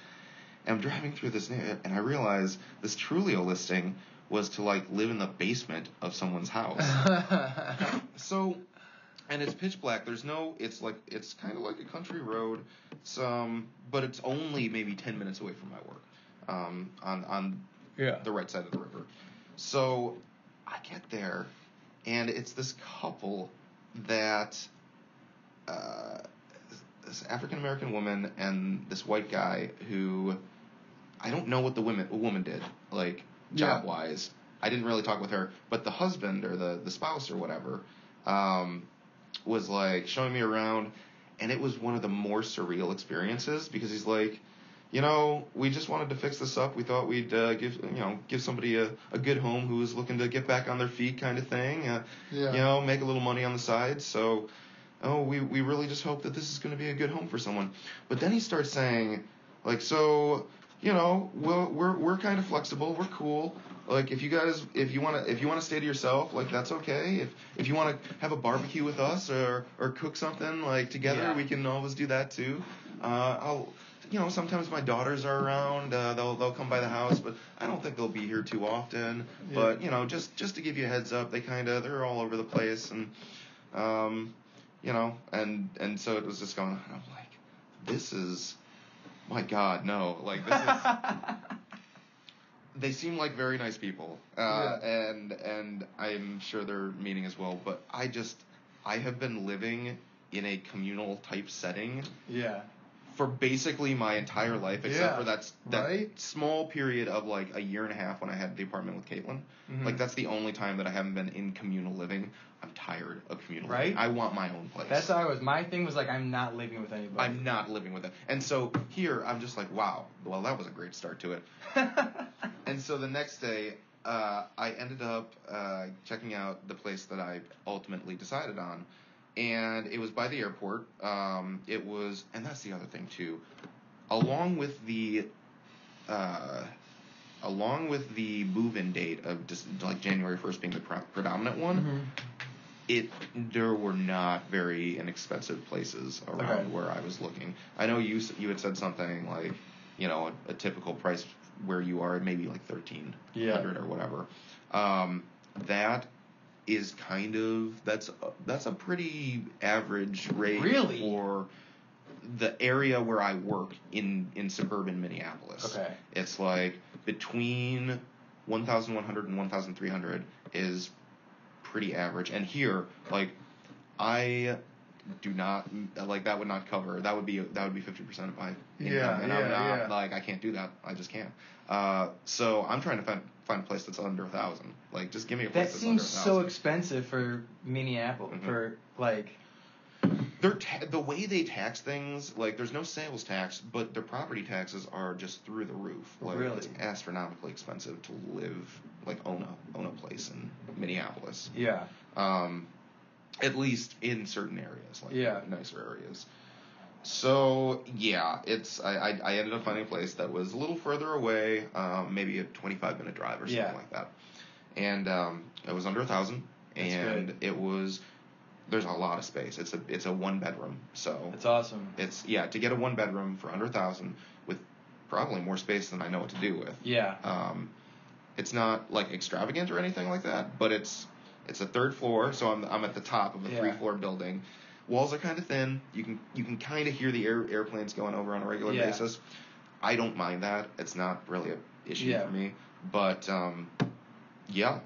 And I'm driving through this neighborhood, and I realize this Trulio listing was to like live in the basement of someone's house. So, and it's pitch black. It's kind of like a country road. But it's only maybe 10 minutes away from my work. On the right side of the river. So I get there, and it's this couple that this African American woman and this white guy who I don't know what the woman did, like job wise. I didn't really talk with her, but the husband or the spouse or whatever was like showing me around, And it was one of the more surreal experiences because he's like, we just wanted to fix this up. We thought we'd give somebody a good home who was looking to get back on their feet kind of thing. Make a little money on the side. So, we really just hope that this is going to be a good home for someone. But then he starts saying, like, so, we're kind of flexible. We're cool. Like, if you want to stay to yourself, like, that's okay. If you want to have a barbecue with us or cook something, like, together, we can always do that too. Sometimes my daughters are around. They'll come by the house, but I don't think they'll be here too often. Yeah. But, just to give you a heads up, they're all over the place. And, and so it was just going, I'm like, this is, my God, no. Like, this is... They seem like very nice people, and I'm sure they're meaning as well. But I have been living in a communal type setting, for basically my entire life, except for that small period of like a year and a half when I had the apartment with Caitlin. Mm-hmm. Like that's the only time that I haven't been in communal living. I'm tired of communal living. I want my own place. That's how I was. My thing was like, I'm not living with anybody. I'm not living with it. And so here, I'm just like, wow, well, that was a great start to it. And so the next day, I ended up checking out the place that I ultimately decided on. And it was by the airport. It was, and that's the other thing too. Along with the move-in date of just like January 1st being the predominant one, there were not very inexpensive places around where I was looking. I know you had said something like, a typical price where you are maybe like $1,300 or whatever. That is kind of that's a pretty average rate for the area where I work in suburban Minneapolis. Okay. It's like between 1,100 and 1,300 is pretty average. And here, like, I do not like that would not cover. That would be 50% of my income, and I'm not like I can't do that. I just can't. So I'm trying to find a place that's under 1,000. Like, just give me a place that's under 1,000. That seems so expensive for Minneapolis. Mm-hmm. For like, the way they tax things, like, there's no sales tax, but their property taxes are just through the roof. Like, really? It's astronomically expensive to live, like, own a place in Minneapolis. Yeah. At least in certain areas, like nicer areas. So it's I ended up finding a place that was a little further away, maybe a 25-minute drive or something like that, and it was under 1,000, and it was. There's a lot of space. It's a one bedroom, so it's awesome. It's to get a one bedroom for under 1,000 with probably more space than I know what to do with. Yeah. It's not like extravagant or anything like that, but it's a third floor, so I'm at the top of a 3-floor building. Walls are kind of thin. You can kind of hear the airplanes going over on a regular basis. I don't mind that. It's not really an issue for me. But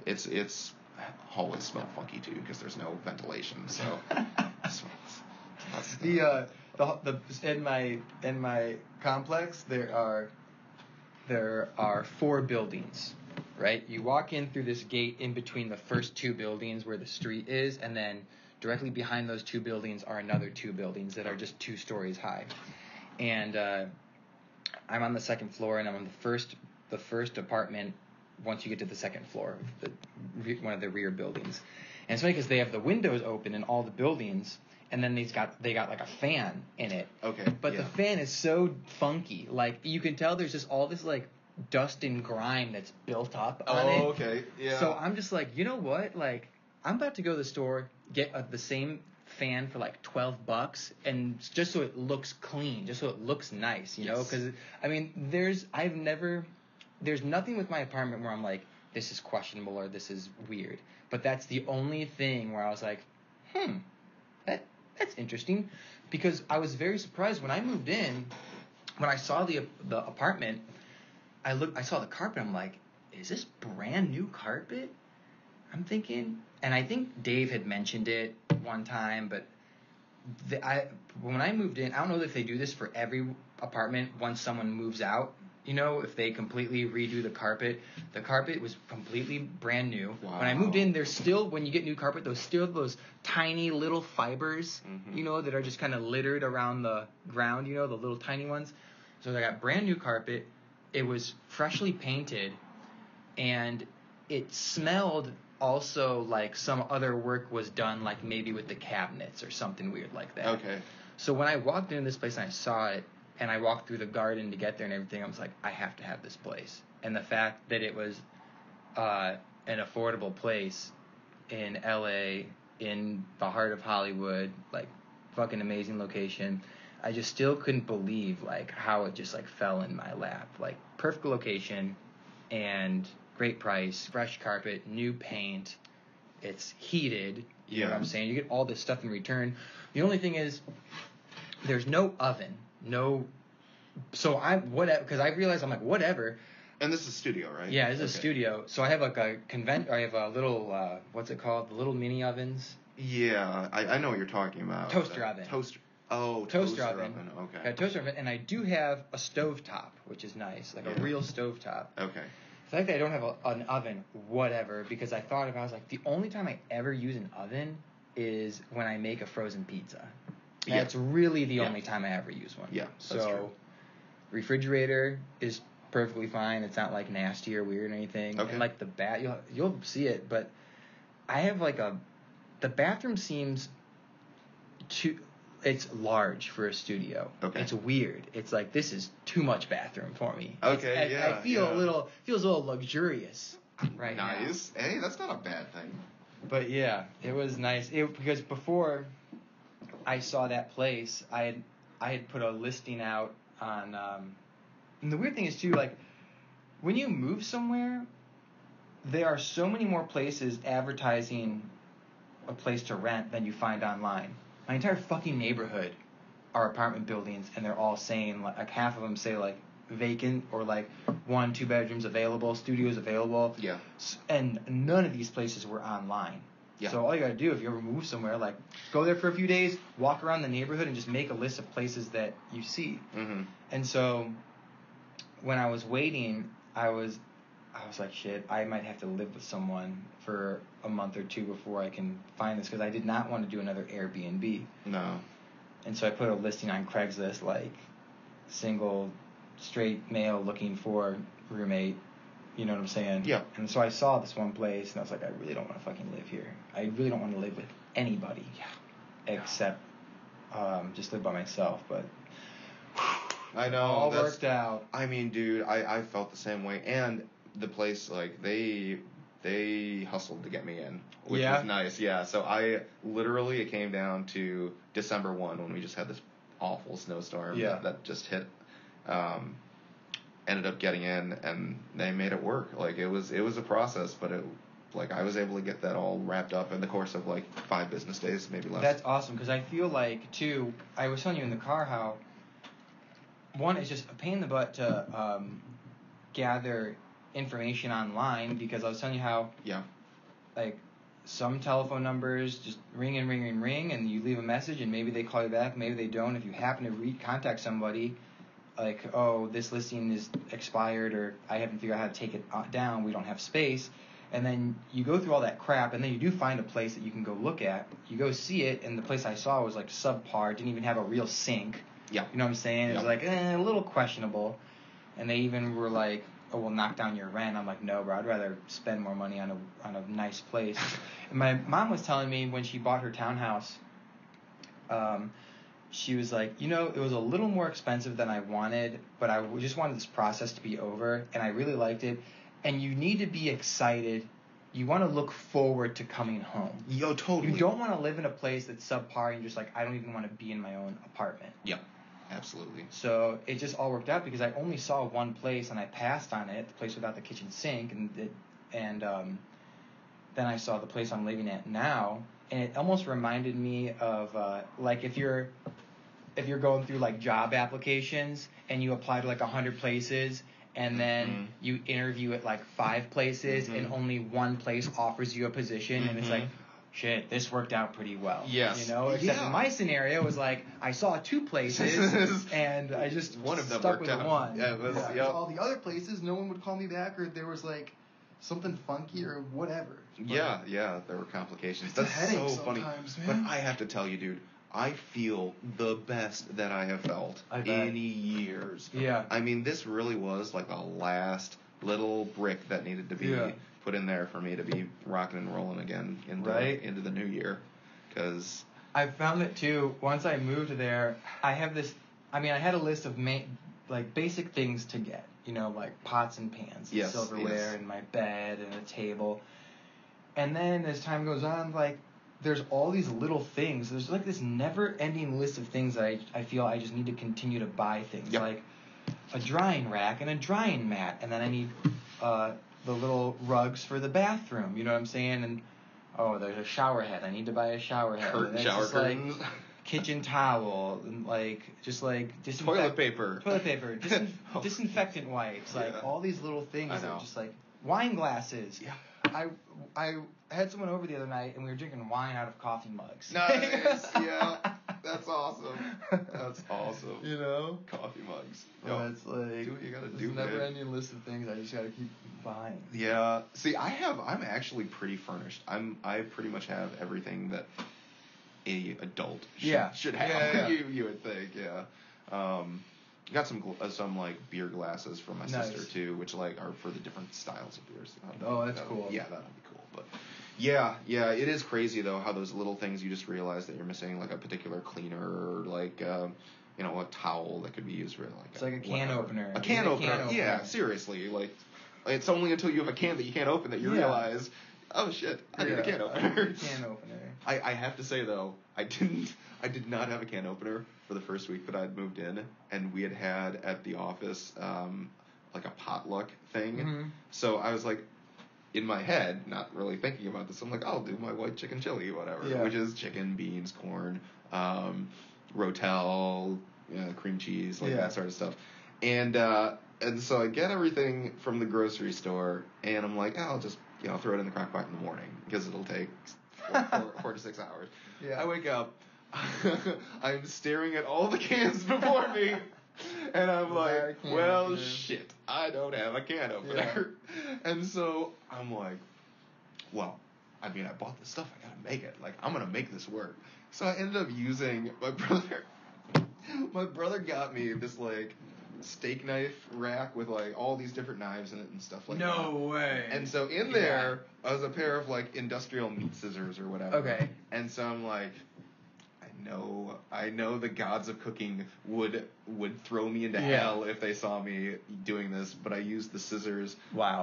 it's always smell funky too because there's no ventilation. So the in my complex there are 4 buildings. Right, you walk in through this gate in between the first 2 buildings where the street is, and then directly behind those 2 buildings are another 2 buildings that are just 2 stories high. And I'm on the 2nd floor, and I'm on the first apartment. Once you get to the 2nd floor, one of the rear buildings, and it's funny because they have the windows open in all the buildings, and then they got like a fan in it. Okay. But the fan is so funky, like you can tell there's just all this like dust and grime that's built up on it. Oh, okay. Yeah. So I'm just like, you know what? Like, I'm about to go to the store, get the same fan for like $12, and just so it looks clean, just so it looks nice, you know? Because I mean, there's nothing with my apartment where I'm like, this is questionable or this is weird. But that's the only thing where I was like, that's interesting, because I was very surprised when I moved in, when I saw the apartment. I saw the carpet. I'm like, is this brand new carpet? I'm thinking, and I think Dave had mentioned it one time, but when I moved in, I don't know if they do this for every apartment once someone moves out, if they completely redo the carpet was completely brand new. Wow. When I moved in, there's still, when you get new carpet, there's still those tiny little fibers, that are just kind of littered around the ground, the little tiny ones. So they got brand new carpet. It was freshly painted, and it smelled also like some other work was done, like maybe with the cabinets or something weird like that. Okay. So when I walked into this place and I saw it, and I walked through the garden to get there and everything, I was like, I have to have this place. And the fact that it was an affordable place in LA, in the heart of Hollywood, like fucking amazing location, I just still couldn't believe like how it just like fell in my lap. Like perfect location and great price, fresh carpet, new paint, it's heated, you know what I'm saying? You get all this stuff in return. The only thing is there's no oven. So because I realized, I'm like, whatever. And this is a studio, right? Yeah, this is a studio. So I have like I have a little, what's it called? The little mini ovens. Yeah, I know what you're talking about. Toaster oven. Toaster oven. Okay. Yeah, toaster oven. And I do have a stovetop, which is nice, like a real stovetop. Okay. The fact that I don't have an oven, whatever, because I thought about it, I was like, the only time I ever use an oven is when I make a frozen pizza. That's really the only time I ever use one. Yeah, so, that's true. Refrigerator is perfectly fine. It's not like nasty or weird or anything. Okay. And like the you'll see it, but I have like the bathroom seems it's large for a studio. Okay. It's weird. It's like, this is too much bathroom for me. Okay, I feel feels a little luxurious right now. Nice. Hey, that's not a bad thing. But yeah, it was nice. Because before I saw that place, I had put a listing out on, and the weird thing is too, like, when you move somewhere, there are so many more places advertising a place to rent than you find online. My entire fucking neighborhood are apartment buildings, and they're all saying, like half of them say like vacant or like 1-2 bedrooms available, studios available. Yeah. And none of these places were online. Yeah. So all you gotta do if you ever move somewhere, like go there for a few days, walk around the neighborhood, and just make a list of places that you see. Mm-hmm. And so when I was waiting, I was like, shit, I might have to live with someone for a month or two before I can find this, because I did not want to do another Airbnb. No. And so I put a listing on Craigslist, like single, straight male looking for roommate. You know what I'm saying? Yeah. And so I saw this one place, and I was like, I really don't want to fucking live here. I really don't want to live with anybody. Yeah. Except just live by myself, but I know. All worked out. I mean, dude, I felt the same way. And the place, like, they hustled to get me in, which was nice. Yeah, so it came down to December 1 when we just had this awful snowstorm that just hit. Ended up getting in, and they made it work. Like, it was a process, but I was able to get that all wrapped up in the course of like 5 business days, maybe less. That's awesome, because I feel like too, I was telling you in the car how one, it's just a pain in the butt to gather information online, because I was telling you how like some telephone numbers just ring and ring and ring, and you leave a message and maybe they call you back, maybe they don't. If you happen to contact somebody, like, oh, this listing is expired, or I haven't figured out how to take it down, we don't have space, and then you go through all that crap, and then you do find a place that you can go look at. You go see it, and the place I saw was like subpar, didn't even have a real sink. Yeah. You know what I'm saying? It was like a little questionable, and they even were like, oh, we'll knock down your rent. I'm like, no, bro, I'd rather spend more money on a nice place. And my mom was telling me when she bought her townhouse, she was like, it was a little more expensive than I wanted, but I just wanted this process to be over, and I really liked it. And you need to be excited. You want to look forward to coming home. Yo, totally. You don't want to live in a place that's subpar, and you're just like, I don't even want to be in my own apartment. Yeah, absolutely. So it just all worked out, because I only saw one place, and I passed on it, the place without the kitchen sink, and then I saw the place I'm living at now, and it almost reminded me of like if you're going through like job applications and you apply to like 100 places, and then you interview at like 5 places, and only one place offers you a position, and it's like, shit, this worked out pretty well. Yes. You know, except in my scenario, it was like, I saw 2 places, and I just one of them stuck worked with out. the one. Yeah, it was, Yeah, all the other places, no one would call me back, or there was like something funky or whatever. But yeah, there were complications. It's a That's headache so funny. sometimes, But man. I have to tell you, dude, I feel the best that I have felt I bet. in years. Yeah. I mean, this really was like the last little brick that needed to be put in there for me to be rocking and rolling again into the new year. Because I found it too. Once I moved there, I have this. I mean, I had a list of like basic things to get. You know, like pots and pans, and silverware, and my bed and a table. And then as time goes on, like there's all these little things. There's like this never-ending list of things that I feel I just need to continue to buy things like a drying rack and a drying mat, and then I need the little rugs for the bathroom. You know what I'm saying? And there's a shower head. I need to buy a shower head. Shower curtains. Like, kitchen towel and toilet paper, disinfectant wipes, like all these little things that are just like wine glasses. Yeah. I had someone over the other night and we were drinking wine out of coffee mugs. Nice. Yeah. That's awesome. That's awesome. You know? Coffee mugs. It's like do what you gotta there's do, a never-ending list of things I just gotta keep buying. Yeah. See, I'm actually pretty furnished. I pretty much have everything that a adult should have. Yeah. You would think, yeah. Got some like beer glasses from my sister too, which like are for the different styles of beers. That's cool. Yeah, that'll be cool. But yeah, it is crazy though how those little things you just realize that you're missing, like a particular cleaner or like a towel that could be used for like it's like a can opener. A can opener. Yeah, seriously. Like it's only until you have a can that you can't open that you realize, oh shit, I need a can opener. Can opener. I have to say though, I did not have a can opener for the first week that I'd moved in, and we had at the office like a potluck thing. Mm-hmm. So I was like, in my head, not really thinking about this, I'm like, I'll do my white chicken chili, whatever, which is chicken, beans, corn, rotel, cream cheese, like that sort of stuff. And so I get everything from the grocery store, and I'm like, I'll just throw it in the crock pot in the morning because it'll take 4 to 6 hours. Yeah. I wake up, I'm staring at all the cans before me, and I'm like, well, shit, I don't have a can opener. Yeah. And so I'm like, well, I mean, I bought this stuff, I gotta make it. Like, I'm gonna make this work. So I ended up using my brother. My brother got me this, like, steak knife rack with, like, all these different knives in it and stuff like that. No way. And so in there was a pair of, like, industrial meat scissors or whatever. Okay. And so I'm like, I know the gods of cooking would throw me into hell if they saw me doing this, but I used the scissors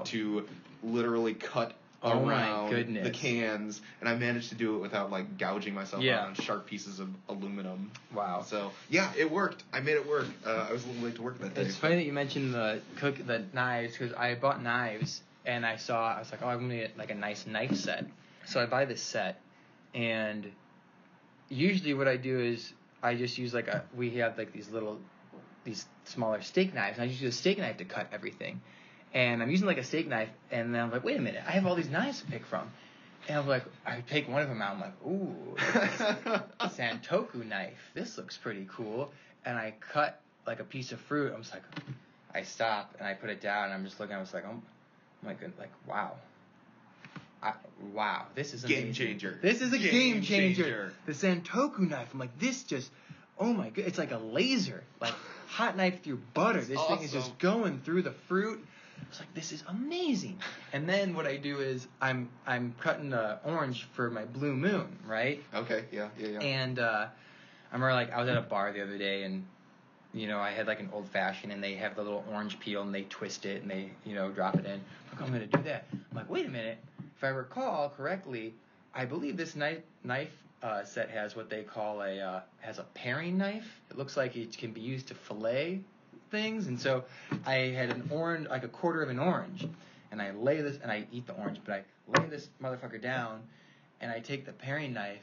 to literally cut around the cans, and I managed to do it without like gouging myself out on sharp pieces of aluminum. Wow. So it worked. I made it work. I was a little late to work that day. It's funny that you mentioned the knives, because I bought knives and I was like, I'm gonna get like a nice knife set. So I buy this set, and usually what I do is I just use we have like these smaller steak knives, and I just use a steak knife to cut everything. And I'm using like a steak knife, and then I'm like, wait a minute, I have all these knives to pick from. And I'm like, I take one of them out, I'm like, ooh, a Santoku knife. This looks pretty cool. And I cut like a piece of fruit. I'm just like, I stop and I put it down, and I'm just looking. I was like, oh my goodness, like, wow. Wow, this is amazing. Game changer. This is a game changer. The Santoku knife. I'm like, this just, oh my god, it's like a laser, like hot knife through butter. This thing is just going through the fruit. It's like, this is amazing. And then what I do is I'm cutting the orange for my blue moon, right? Okay, yeah. And I remember I was at a bar the other day, and I had like an old fashioned, and they have the little orange peel, and they twist it, and they drop it in. I'm like, I'm gonna do that. I'm like, wait a minute. If I recall correctly, I believe this knife set has what they call has a paring knife. It looks like it can be used to fillet things, and so I had an orange, like a quarter of an orange, and I lay this, and I eat the orange, but I lay this motherfucker down, and I take the paring knife.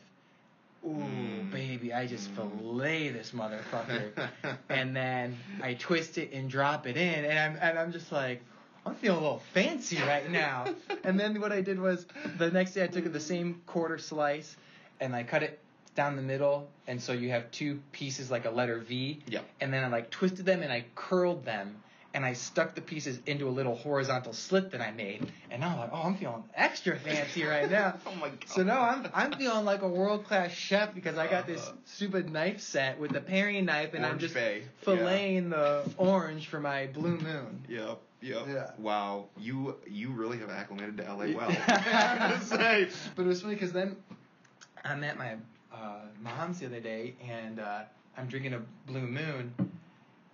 Ooh, baby, I just fillet this motherfucker, and then I twist it and drop it in, and I'm just like, I'm feeling a little fancy right now. And then what I did was the next day I took the same quarter slice and I cut it down the middle, and so you have two pieces like a letter V. Yep. And then I like twisted them and I curled them. And I stuck the pieces into a little horizontal slit that I made, and now I'm like, oh, I'm feeling extra fancy right now. Oh my god! So now I'm feeling like a world-class chef because I got this stupid knife set with the paring knife, and I'm just filleting the orange for my blue moon. Yep. Yeah. Wow, you really have acclimated to LA well. I have to say. But it was funny because then I'm at my mom's the other day, and I'm drinking a blue moon.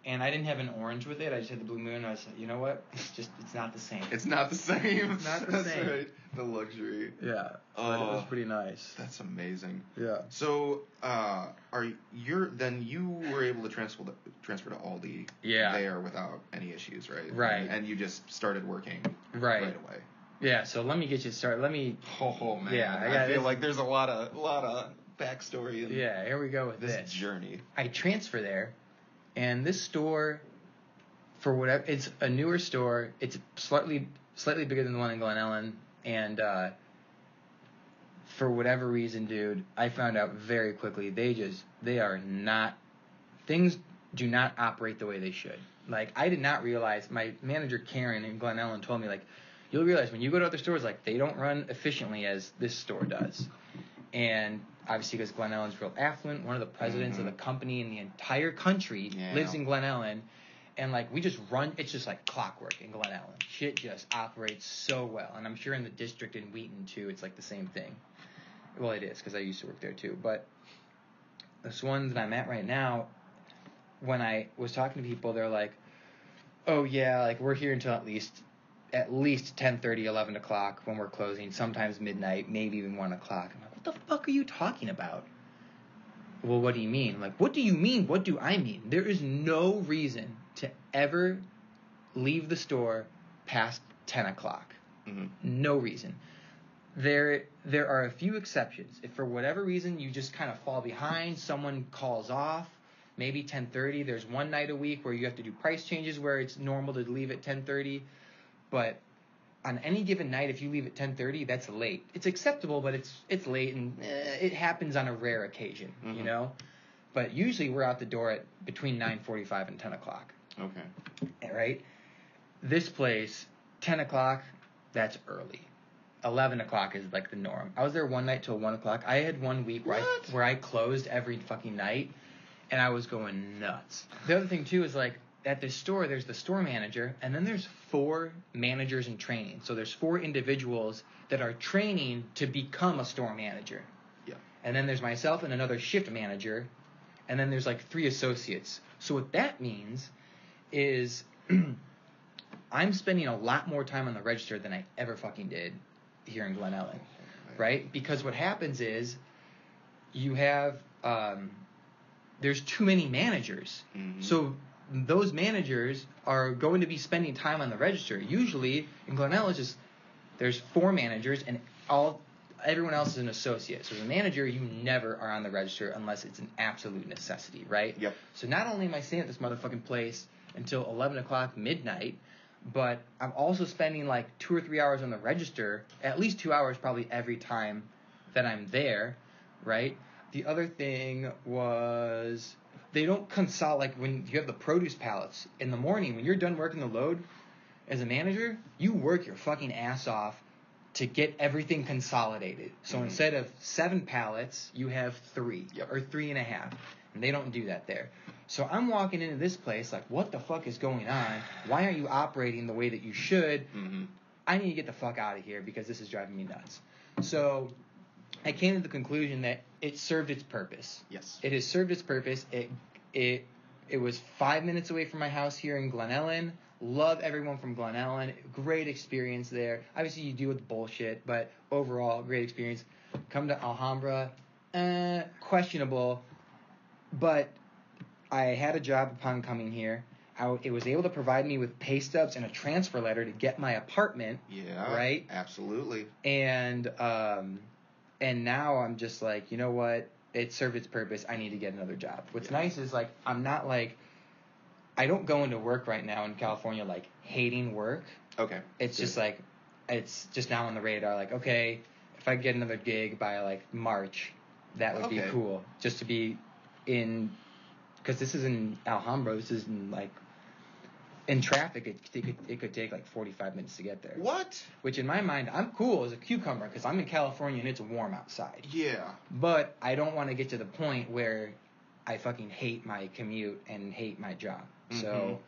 And I didn't have an orange with it. I just had the blue moon. And I was like, you know what? It's not the same. It's not the same. It's not the That's same. right. The luxury. Yeah. But it was pretty nice. That's amazing. Yeah. So, you were able to transfer to Aldi there without any issues, right? Right. And you just started working right away. Yeah. So let me get you started. Oh man. Yeah. I feel like there's a lot of backstory. Here we go with this journey. I transfer there. And this store, for whatever, it's a newer store. It's slightly bigger than the one in Glen Ellen. And for whatever reason, dude, I found out very quickly things do not operate the way they should. Like, I did not realize, my manager Karen in Glen Ellen told me, like, you'll realize when you go to other stores, like, they don't run efficiently as this store does. And obviously, because Glen Ellen's real affluent, one of the presidents of the company in the entire country lives in Glen Ellen. And, like, we just run, it's just like clockwork in Glen Ellen. Shit just operates so well. And I'm sure in the district in Wheaton, too, it's like the same thing. Well, it is, because I used to work there, too. But this one that I'm at right now, when I was talking to people, they're like, oh, yeah, like, we're here until at least 10:30, 11 o'clock when we're closing, sometimes midnight, maybe even 1 o'clock. I'm like, what the fuck are you talking about? Well, what do you mean? Like, what do you mean? What do I mean? There is no reason to ever leave the store past 10 o'clock. Mm-hmm. No reason. There are a few exceptions. If for whatever reason you just kind of fall behind, someone calls off, maybe 10:30. There's one night a week where you have to do price changes where it's normal to leave at 10:30. But on any given night, if you leave at 10:30, that's late. It's acceptable, but it's late, and it happens on a rare occasion, you know? But usually we're out the door at between 9:45 and 10 o'clock. Okay. Right? This place, 10 o'clock, that's early. 11 o'clock is like the norm. I was there one night till 1 o'clock. I had 1 week where I closed every fucking night, and I was going nuts. The other thing, too, is like, at this store, there's the store manager, and then there's 4 managers in training. So there's 4 individuals that are training to become a store manager. Yeah. And then there's myself and another shift manager, and then there's like 3 associates. So what that means is I'm spending a lot more time on the register than I ever fucking did here in Glen Ellen, right? Because what happens is you have there's too many managers. Mm-hmm. So those managers are going to be spending time on the register. Usually in Glen Ellen, there's 4 managers and everyone else is an associate. So as a manager, you never are on the register unless it's an absolute necessity, right? Yep. So not only am I staying at this motherfucking place until 11 o'clock midnight, but I'm also spending like 2 or 3 hours on the register, at least 2 hours probably every time that I'm there, right? The other thing was they don't consolidate, like when you have the produce pallets in the morning, when you're done working the load as a manager, you work your fucking ass off to get everything consolidated. So instead of 7 pallets, you have 3 or 3.5. And they don't do that there. So I'm walking into this place like, what the fuck is going on? Why aren't you operating the way that you should? Mm-hmm. I need to get the fuck out of here because this is driving me nuts. So I came to the conclusion that it served its purpose. Yes. It has served its purpose. It was 5 minutes away from my house here in Glen Ellen. Love everyone from Glen Ellen. Great experience there. Obviously, you deal with bullshit, but overall, great experience. Come to Alhambra, questionable. But I had a job upon coming here. It was able to provide me with pay stubs and a transfer letter to get my apartment. Yeah. Right? Absolutely. And now I'm just like, you know what? It served its purpose. I need to get another job. What's nice is, like, I'm not like, I don't go into work right now in California, like, hating work. Okay. It's just like, it's just now on the radar. Like, okay, if I get another gig by like March, that would be cool. Just to be in, because this is in Alhambra. This is in like, in traffic, it could take like 45 minutes to get there. What? Which in my mind, I'm cool as a cucumber because I'm in California and it's warm outside. Yeah. But I don't want to get to the point where I fucking hate my commute and hate my job. Mm-hmm. So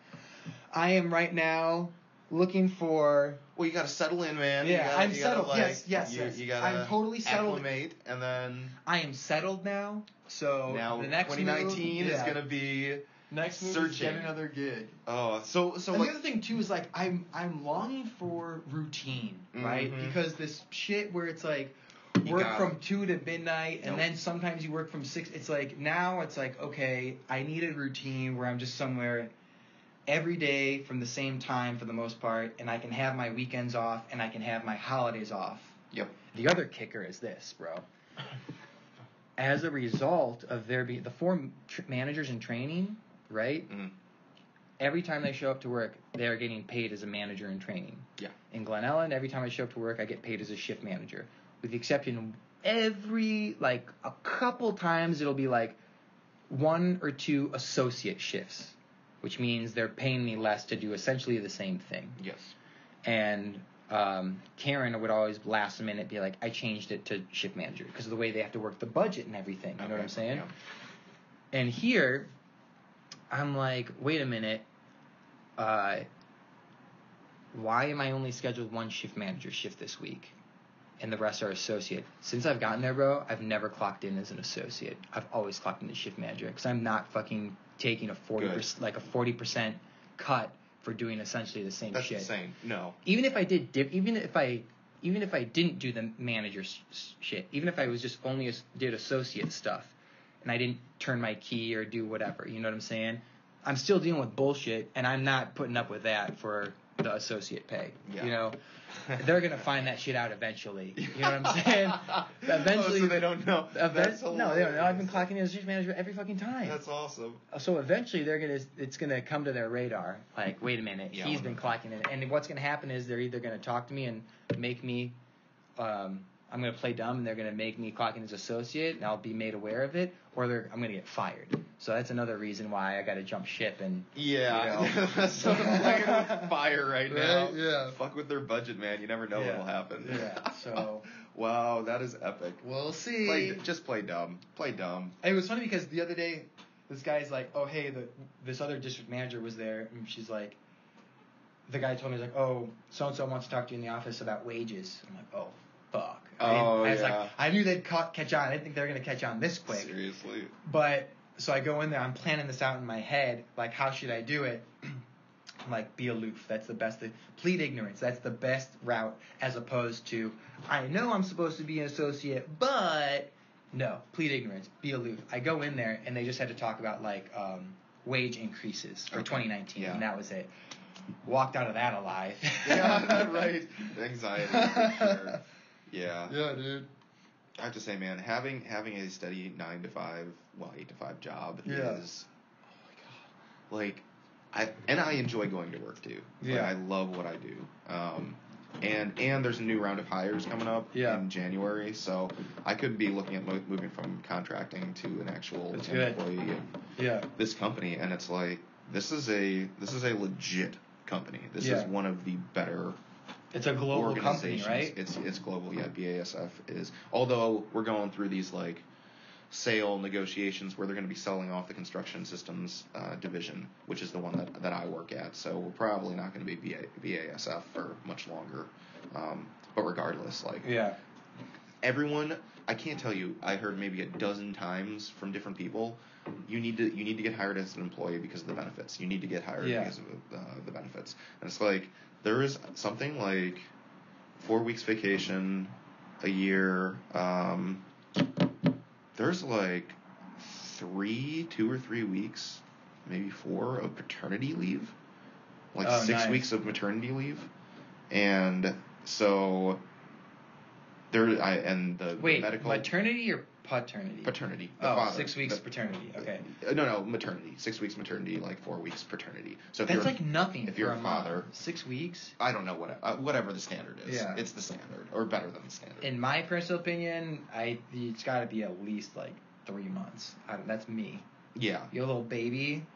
I am right now looking for... Well, you got to settle in, man. Yeah, I'm settled. Yes. You got to I'm totally settled. Acclimate, and then... I am settled now. So now the next 2019 is going to be... Next move is get another gig. Oh, so and the other thing too is like I'm longing for routine, right? Because this shit where it's like work from 2 to midnight, and then sometimes you work from 6. It's like now it's like, okay, I need a routine where I'm just somewhere every day from the same time for the most part, and I can have my weekends off and I can have my holidays off. Yep. The other kicker is this, bro. As a result of there being the 4 managers in training. Right? Mm. Every time they show up to work, they are getting paid as a manager in training. Yeah. In Glen Ellen, every time I show up to work, I get paid as a shift manager. With the exception of a couple times, it'll be like 1 or 2 associate shifts, which means they're paying me less to do essentially the same thing. Yes. And Karen would always last minute be like, I changed it to shift manager because of the way they have to work the budget and everything. You know what I'm saying? Yeah. And here... I'm like, wait a minute, why am I only scheduled 1 shift manager shift this week, and the rest are associate? Since I've gotten there, bro, I've never clocked in as an associate. I've always clocked in as shift manager, because I'm not fucking taking a 40% cut for doing essentially the same shit. That's insane. No. Even if I didn't do the manager shit, even if I was just only did associate stuff, and I didn't turn my key or do whatever, you know what I'm saying? I'm still dealing with bullshit, and I'm not putting up with that for the associate pay. Yeah. You know, they're gonna find that shit out eventually. You know what I'm saying? Eventually, so they don't know. No, they don't know. I've been clocking in as chief manager every fucking time. That's awesome. So eventually, it's gonna come to their radar. Like, wait a minute, he's been clocking in, and what's gonna happen is they're either gonna talk to me and make me. I'm going to play dumb, and they're going to make me clock in as associate, and I'll be made aware of it, or I'm going to get fired. So that's another reason why I got to jump ship and... Yeah. You know. That's what I'm playing with fire right now. Yeah. Fuck with their budget, man. You never know what'll happen. Yeah, so... Wow, that is epic. We'll see. Just play dumb. Play dumb. It was funny because the other day, this guy's like, oh, hey, this other district manager was there, and she's like... The guy told me, he's like, oh, so-and-so wants to talk to you in the office about wages. I'm like, oh, fuck. I knew they'd catch on. I didn't think they were going to catch on this quick. Seriously. But, so I go in there. I'm planning this out in my head. Like, how should I do it? I'm like, be aloof. That's the best. Plead ignorance. That's the best route, as opposed to, I know I'm supposed to be an associate, but no. Plead ignorance. Be aloof. I go in there, and they just had to talk about, like, wage increases for 2019, and that was it. Walked out of that alive. Yeah, right. Anxiety, for sure. Yeah. Yeah, dude. I have to say, man, having a steady 8 to 5 job is, oh my god, like, I enjoy going to work too. Yeah. Like, I love what I do. And there's a new round of hires coming up in January, so I could be looking at moving from contracting to an actual employee of this company, and it's like this is a legit company. This is one of the better. It's a global company, right? It's global, yeah. BASF is. Although we're going through these like sale negotiations where they're going to be selling off the construction systems division, which is the one that I work at. So we're probably not going to be BASF for much longer. But regardless, like everyone, I can't tell you. I heard maybe a dozen times from different people. You need to get hired as an employee because of the benefits. You need to get hired because of the benefits. And it's like there is something like 4 weeks vacation a year. There's like 2 or 3 weeks, maybe 4 of paternity leave, like 6 weeks of maternity leave, and so The Wait, medical maternity or paternity? paternity. The Oh, father, 6 weeks paternity. Okay. No, maternity. 6 weeks maternity, like 4 weeks paternity. So if That's you're, like nothing if for you're a a father, mom. 6 weeks? I don't know whatever the standard is. Yeah. It's the standard, or better than the standard. In my personal opinion, it's got to be at least like 3 months. That's me. Yeah. You have a little baby,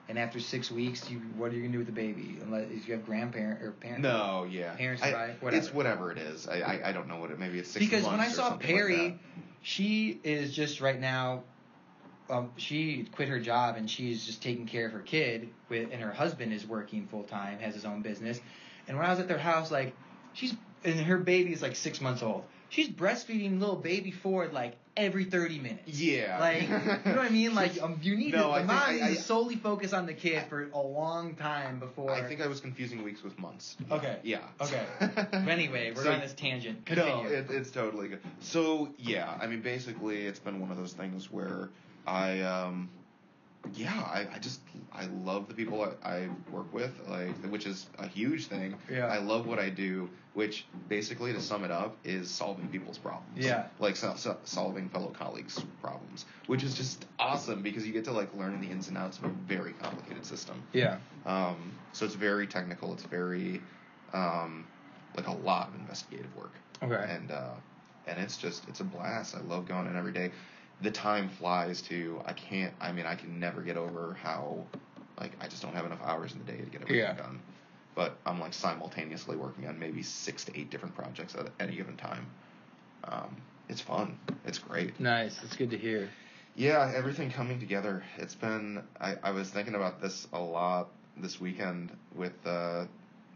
and after 6 weeks, what are you gonna do with the baby? Unless if you have grandparent or parent. No, yeah. Parents, right? Whatever. It's whatever it is. I don't know what it. Maybe it's 6 months. Because when I saw Perry, like she is just right now. She quit her job and she's just taking care of her kid and her husband is working full time, has his own business. And when I was at their house, like and her baby is like 6 months old. She's breastfeeding little baby Ford like every 30 minutes. Yeah. Like, you know what I mean? Like, you need the mom needs to solely focus on the kid for a long time before. I think I was confusing weeks with months. Okay. Yeah. Okay. But anyway, we're on this tangent. Continue. No, it's totally good. So, yeah, I mean, basically, it's been one of those things where I love the people I work with, like, which is a huge thing. Yeah. I love what I do, which basically, to sum it up, is solving people's problems. Yeah. Like solving fellow colleagues' problems, which is just awesome because you get to like learn the ins and outs of a very complicated system. Yeah. So it's very technical. It's very like a lot of investigative work. Okay. And it's a blast. I love going in every day. The time flies too. I can never get over how, like, I just don't have enough hours in the day to get everything done. But I'm, like, simultaneously working on maybe 6 to 8 different projects at any given time. It's fun. It's great. Nice. It's good to hear. Yeah, everything coming together. It's been, I was thinking about this a lot this weekend with the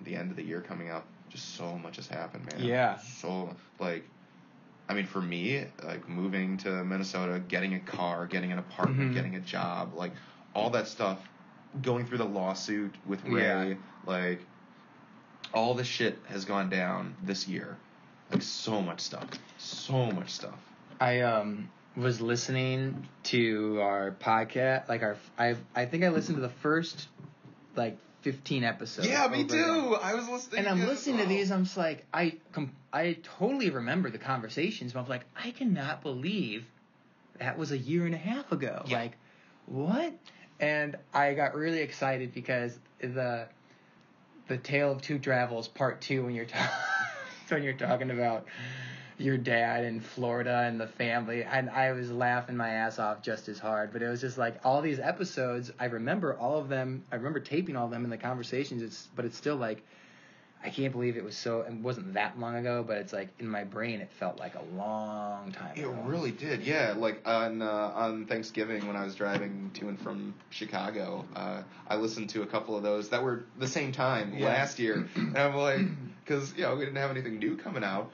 end of the year coming up. Just so much has happened, man. Yeah. So, like, I mean, for me, like, moving to Minnesota, getting a car, getting an apartment, getting a job, like, all that stuff, going through the lawsuit with Ray, like, all this shit has gone down this year. Like, so much stuff. I was listening to our podcast, like, I think I listened to the first, like, 15 episodes. Yeah, me too. I was listening. And I'm listening to these. I'm just like, I totally remember the conversations, but I'm like, I cannot believe that was a year and a half ago. Yeah. Like, what? And I got really excited because the Tale of Two Travels Part 2 when you're talking about your dad in Florida and the family, and I was laughing my ass off just as hard. But it was just like all these episodes, I remember all of them. I remember taping all of them in the conversations. But it's still like, I can't believe it wasn't that long ago, but it's like in my brain it felt like a long time ago. It really did, yeah. Like on Thanksgiving when I was driving to and from Chicago, I listened to a couple of those that were the same time last year, and I'm like, because we didn't have anything new coming out,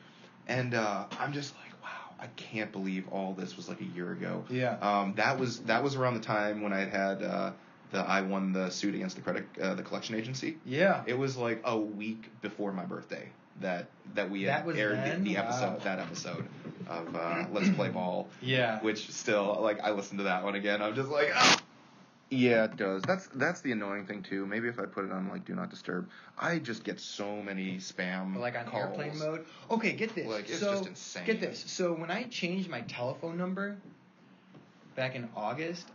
and I'm just like, wow, I can't believe all this was like a year ago. Yeah. That was around the time when I won the suit against the collection agency. Yeah. It was like a week before my birthday that we had aired the episode, that episode of Let's Play Ball. Yeah. Which still, like, I listened to that one again. I'm just like, oh. Yeah, it does. That's the annoying thing too. Maybe if I put it on like Do Not Disturb, I just get so many spam like on calls. airplane mode. Okay, get this. Like, it's just insane. Get this. So when I changed my telephone number back in August,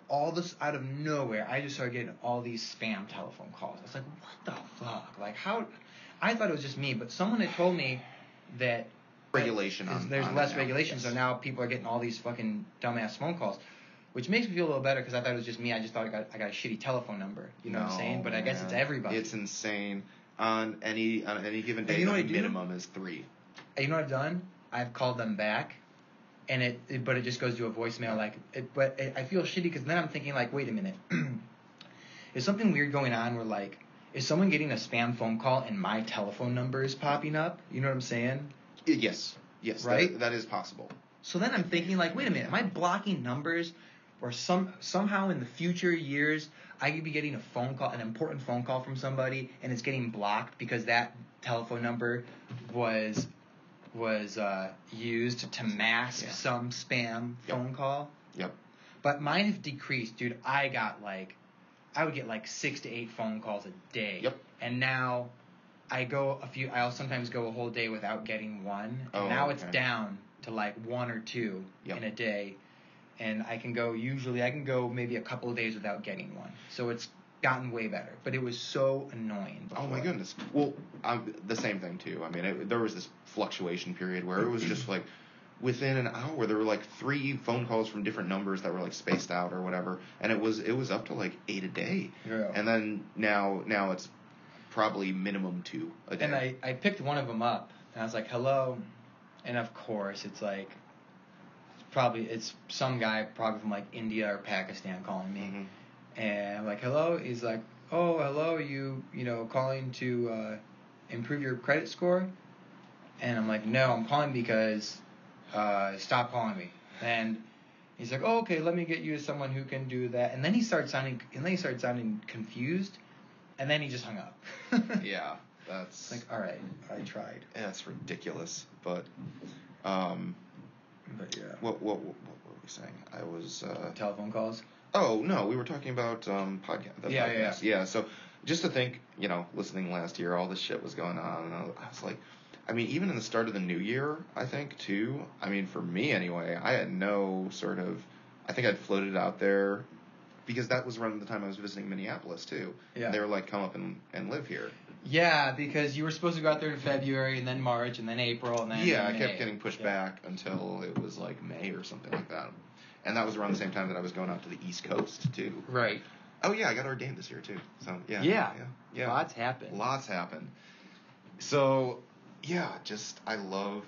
all this out of nowhere, I just started getting all these spam telephone calls. I was like, what the fuck? Like, how? I thought it was just me, but someone had told me that regulation there's on less now, regulation, yes. so now people are getting all these fucking dumbass phone calls, which makes me feel a little better because I thought it was just me. I just thought I got a shitty telephone number. You know what I'm saying? But I guess it's everybody. It's insane. On any given day, you know the what I do? minimum is 3. And you know what I've done? I've called them back. And it just goes to a voicemail, I feel shitty because then I'm thinking, like, wait a minute, is something weird going on where, like, is someone getting a spam phone call and my telephone number is popping up? You know what I'm saying? Yes, right? That is possible. So then I'm thinking, like, wait a minute, am I blocking numbers, or somehow in the future years I could be getting a phone call, an important phone call from somebody, and it's getting blocked because that telephone number was used to mask some spam phone call. Yep. But mine have decreased, dude. I would get like 6 to 8 phone calls a day. Yep. And now I'll sometimes go a whole day without getting one, and now it's down to like 1 or 2 in a day, and I can go maybe a couple of days without getting one. So it's gotten way better, but it was so annoying before. Oh my goodness. Well, the same thing too. I mean, there was this fluctuation period where it was just like within an hour there were like 3 phone calls from different numbers that were like spaced out or whatever, and it was up to like 8 a day. Yeah. And then now it's probably minimum 2 a day. And I picked one of them up, and I was like, hello, and of course it's like it's some guy probably from like India or Pakistan calling me. Mm-hmm. And I'm like, hello. He's like, oh, hello, you calling to improve your credit score? And I'm like, no, I'm calling because stop calling me. And he's like, oh, okay, let me get you to someone who can do that. And then he started sounding confused, and then he just hung up. Yeah, that's like, all right, I tried. That's ridiculous, but yeah. What were we saying? I was telephone calls. Oh, no, we were talking about podcast. Yeah. So just to think, listening last year, all this shit was going on, and I was like, I mean, even in the start of the new year, I think, too, I mean, for me anyway, I had no sort of, I think I'd floated out there, because that was around the time I was visiting Minneapolis, too. Yeah. They were like, come up and live here. Yeah, because you were supposed to go out there in February, and then March, and then April, and then Yeah, May. I kept getting pushed back until it was like May or something like that. And that was around the same time that I was going out to the East Coast, too. Right. Oh, yeah, I got ordained this year, too. So, yeah. Yeah. Lots happened. So, yeah, I love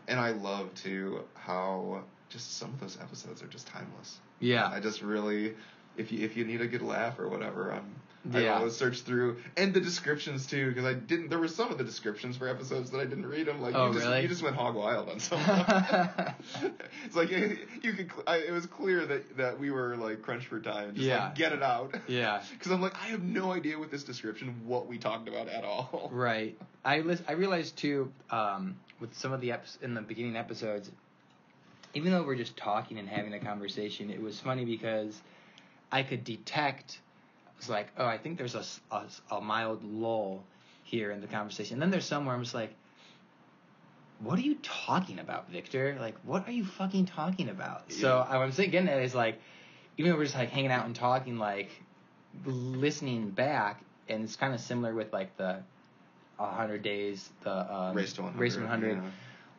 too, how just some of those episodes are just timeless. Yeah. I just really, if you need a good laugh or whatever, I Yeah. always search through, and the descriptions too, because there were some of the descriptions for episodes that I didn't read. I'm like, really? You just went hog wild on some of them. It's like it was clear that we were like crunched for time. Just like, get it out. Yeah. Because I'm like, I have no idea with this description what we talked about at all. Right. I realized too, with some of the in the beginning episodes, even though we're just talking and having a conversation, it was funny because I could detect. It's like, oh, I think there's a mild lull here in the conversation. And then there's somewhere I'm just like, what are you talking about, Victor? Like, what are you fucking talking about? Yeah. So what I'm saying again is like, even though we're just like hanging out and talking, like listening back, and it's kind of similar with like the 100 days, the Race to 100. Race to 100,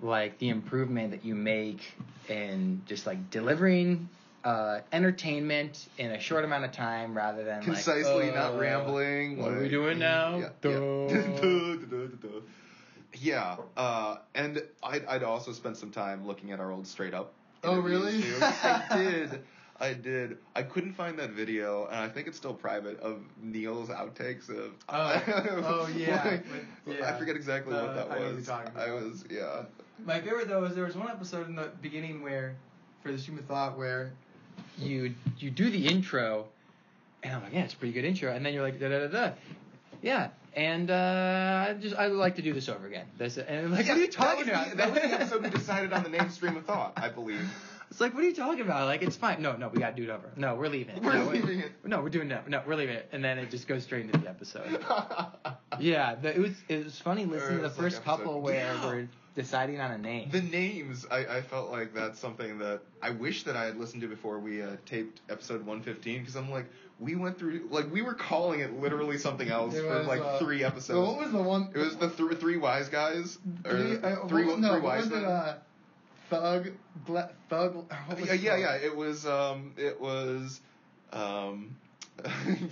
like the improvement that you make in just like delivering entertainment in a short amount of time rather than concisely, not rambling. What are we doing now? Yeah. And I'd also spent some time looking at our old Straight Up. Oh, really? I did. I couldn't find that video, and I think it's still private, of Neil's outtakes of. Yeah. I forget exactly what that was. I was. My favorite though is there was one episode in the beginning where, for the Stream of Thought, where you do the intro, and I'm like, yeah, it's a pretty good intro, and then you're like, da da da da, yeah, and I'd like to do this over again. And I'm like, what are you talking about? That was the episode we decided on the name Stream of Thought, I believe. It's like, what are you talking about? Like, it's fine. No, we gotta do it over. No, we're leaving it. We're leaving it. No, we're doing it. No, we're leaving it. And then it just goes straight into the episode. Yeah, it was funny listening to the first couple where we're deciding on a name. The names, I felt like that's something that I wish that I had listened to before we taped episode 115, because I'm like, we went through, like, we were calling it literally something else for like 3 episodes. What was the one? It was the three wise guys. Three wise men. Thug. Yeah. It was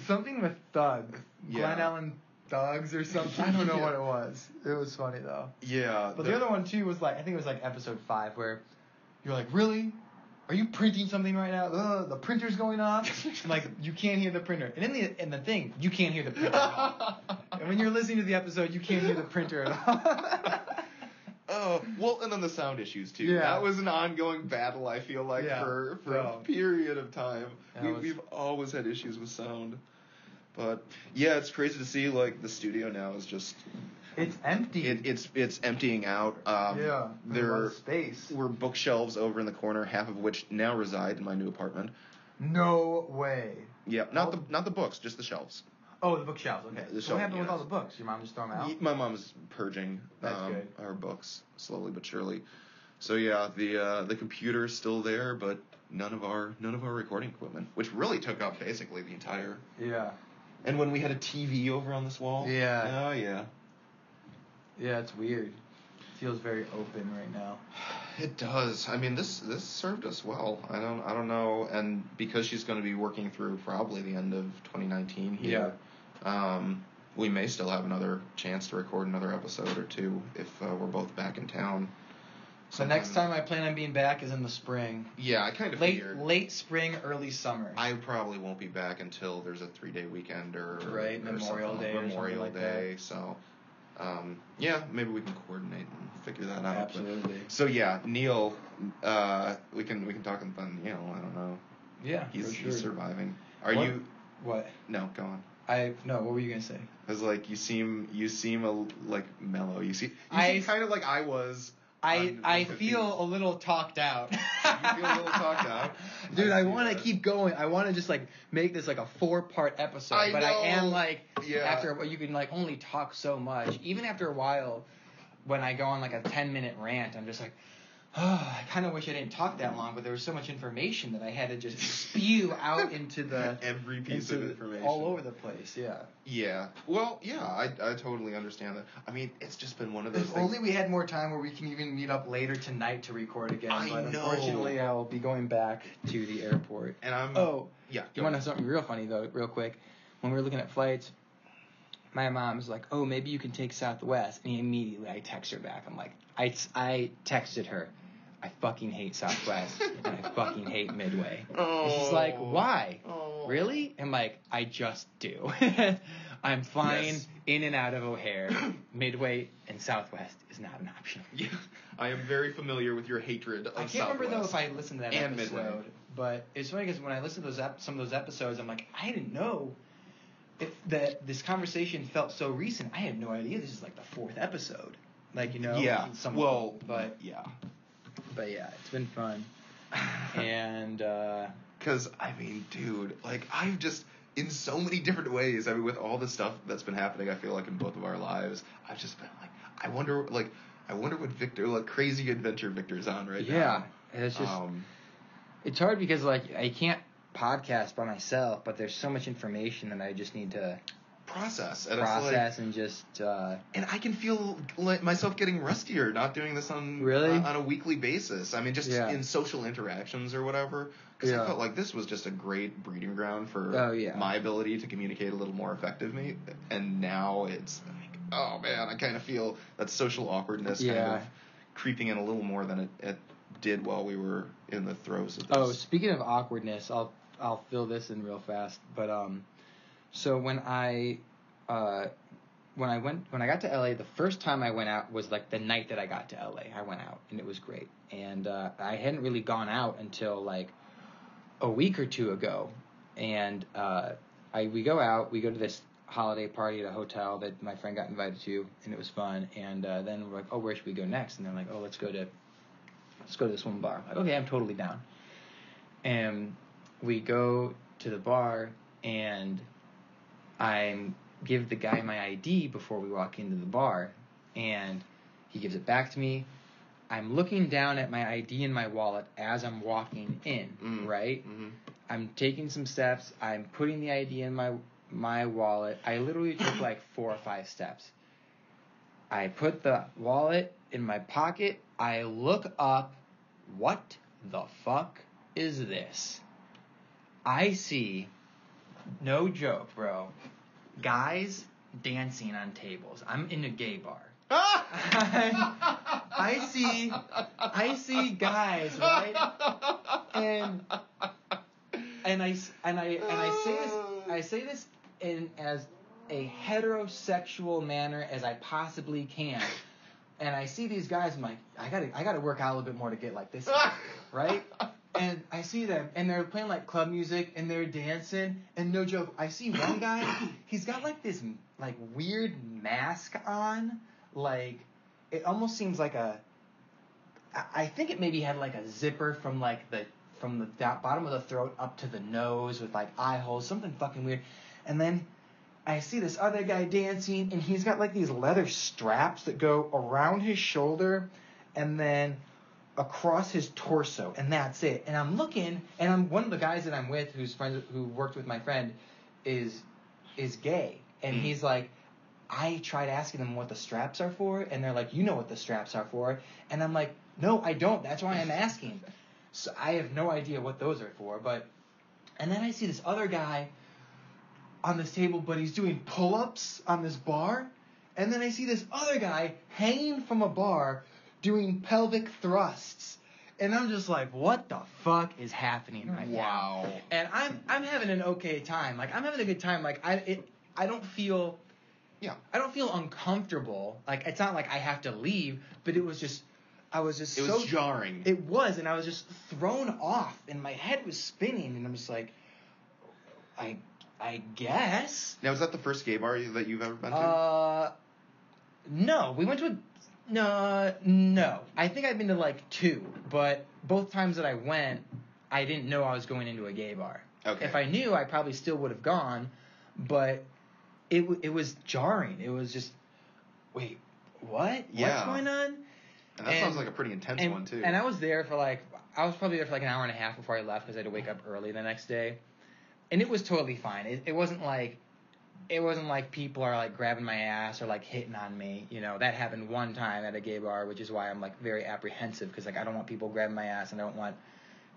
something with Thug. Yeah. Glen Ellen Thugs or something. I don't know what it was. It was funny though. Yeah. But the other one too was like, I think it was like episode 5 where you're like, really? Are you printing something right now? The printer's going off. And like, you can't hear the printer. And in the thing, you can't hear the printer at all. And when you're listening to the episode, you can't hear the printer at all. Oh, well, and then the sound issues, too. Yeah. That was an ongoing battle, I feel like, for a period of time. We've always had issues with sound. But, yeah, it's crazy to see, like, the studio now is just... It's empty. It's emptying out. There's space. Were bookshelves over in the corner, half of which now reside in my new apartment. No way. Yeah, not the books, just the shelves. Oh, the bookshelves. Okay. The So what happened with all yes. the books? Your mom just throw them out? My mom's purging That's good. her books slowly but surely. So yeah, the computer's still there, but none of our recording equipment, which really took up basically the entire. Yeah. And when we had a TV over on this wall. Yeah. Oh yeah. Yeah, it's weird. It feels very open right now. It does. I mean, this served us well. I don't know, and because she's going to be working through probably the end of 2019 here. Yeah. We may still have another chance to record another episode or two if we're both back in town. So next time I plan on being back is in the spring. Yeah, I kind of figured. Late spring, early summer. I probably won't be back until there's a 3-day weekend or Memorial Day. Memorial like Day. That. So, yeah, maybe we can coordinate and figure that out. Absolutely. But, so yeah, Neil, we can talk about Neil. I don't know. Yeah, he's for sure. surviving. What? No, go on. What were you gonna say? I was like, you seem mellow. You seem kind of like I was. I feel a little talked out. You feel a little talked out? Dude, I want to keep going. I want to just make this a 4-part episode. I know. I am yeah. After you can only talk so much. Even after a while, when I go on a 10-minute rant, I'm just I kind of wish I didn't talk that long, but there was so much information that I had to just spew out into the every piece of information all over the place. Yeah. Yeah. Well, yeah, I totally understand that. I mean, it's just been one of those If things. only we had more time where we can even meet up later tonight to record again. I but know. Unfortunately, I'll be going back to the airport. And I'm. Oh. Yeah. You want to know something real funny though, real quick? When we were looking at flights, my mom's like, "Oh, maybe you can take Southwest," and immediately I text her back. I'm like, I texted her, I fucking hate Southwest and I fucking hate Midway. Oh. And she's like, why? Oh. Really? I'm like, I just do. I'm flying in and out of O'Hare. Midway and Southwest is not an option. Yeah. I am very familiar with your hatred of Southwest. I can't remember though if I listened to that and episode. Midway. But it's funny because when I listened to some of those episodes, I'm like, I didn't know if this conversation felt so recent. I had no idea this is the 4th episode. Yeah. But yeah, it's been fun. And because I mean, dude, I've just in so many different ways. I mean, with all the stuff that's been happening, I feel like in both of our lives, I've just been I wonder what Victor, crazy adventure Victor's on right now. Yeah, it's just it's hard because I can't podcast by myself, but there's so much information that I just need to process and just and I can feel myself getting rustier not doing this on a weekly basis. I mean, just in social interactions or whatever, because I felt like this was just a great breeding ground for my ability to communicate a little more effectively, and now it's oh man, I kind of feel that social awkwardness kind of creeping in a little more than it did while we were in the throes of this. Oh, speaking of awkwardness, I'll fill this in real fast, but so when I got to LA, the first time I went out was the night that I got to LA. I went out and it was great. And I hadn't really gone out until a week or two ago. And we go out, we go to this holiday party at a hotel that my friend got invited to, and it was fun. And then we're like, oh, where should we go next? And they're like, oh, let's go to this one bar. I'm like, okay, I'm totally down. And we go to the bar, and I give the guy my ID before we walk into the bar, and he gives it back to me. I'm looking down at my ID in my wallet as I'm walking in, right? Mm-hmm. I'm taking some steps. I'm putting the ID in my wallet. I literally took 4 or 5 steps. I put the wallet in my pocket. I look up. What the fuck is this? I see, no joke, bro, guys dancing on tables. I'm in a gay bar. I see guys, right? And I say this in as a heterosexual manner as I possibly can. And I see these guys, I'm like, I gotta work out a little bit more to get like this, right? And I see them, and they're playing club music, and they're dancing, and no joke, I see one guy, he's got this weird mask on, it almost seems I think it maybe had a zipper from from the bottom of the throat up to the nose with eye holes, something fucking weird, and then I see this other guy dancing, and he's got like these leather straps that go around his shoulder and then across his torso, and that's it. And I'm looking, and I'm one of the guys that I'm with, who worked with my friend, is gay, and he's like, I tried asking them what the straps are for, and they're like, you know what the straps are for, and I'm like, no, I don't. That's why I'm asking. So I have no idea what those are for, and then I see this other guy on this table, but he's doing pull-ups on this bar, and then I see this other guy hanging from a bar doing pelvic thrusts, and I'm just like, what the fuck is happening right now? Wow. And I'm having an okay time. Like, I'm having a good time. Like, I don't feel uncomfortable. Like, it's not like I have to leave, but it was jarring. It was, and I was just thrown off, and my head was spinning, and I'm just like, I guess. Now, is that the first gay bar that you've ever been to? No. We went to no. I think I've been to like 2, but both times that I went, I didn't know I was going into a gay bar. Okay. If I knew, I probably still would have gone, but it was jarring. It was just, wait, what? Yeah. What's going on? And that sounds like a pretty intense one, too. And I was probably there for like an hour and a half before I left because I had to wake up early the next day. And it was totally fine. It wasn't like people are like grabbing my ass or like hitting on me. You know, that happened one time at a gay bar, which is why I'm like very apprehensive because like I don't want people grabbing my ass and I don't want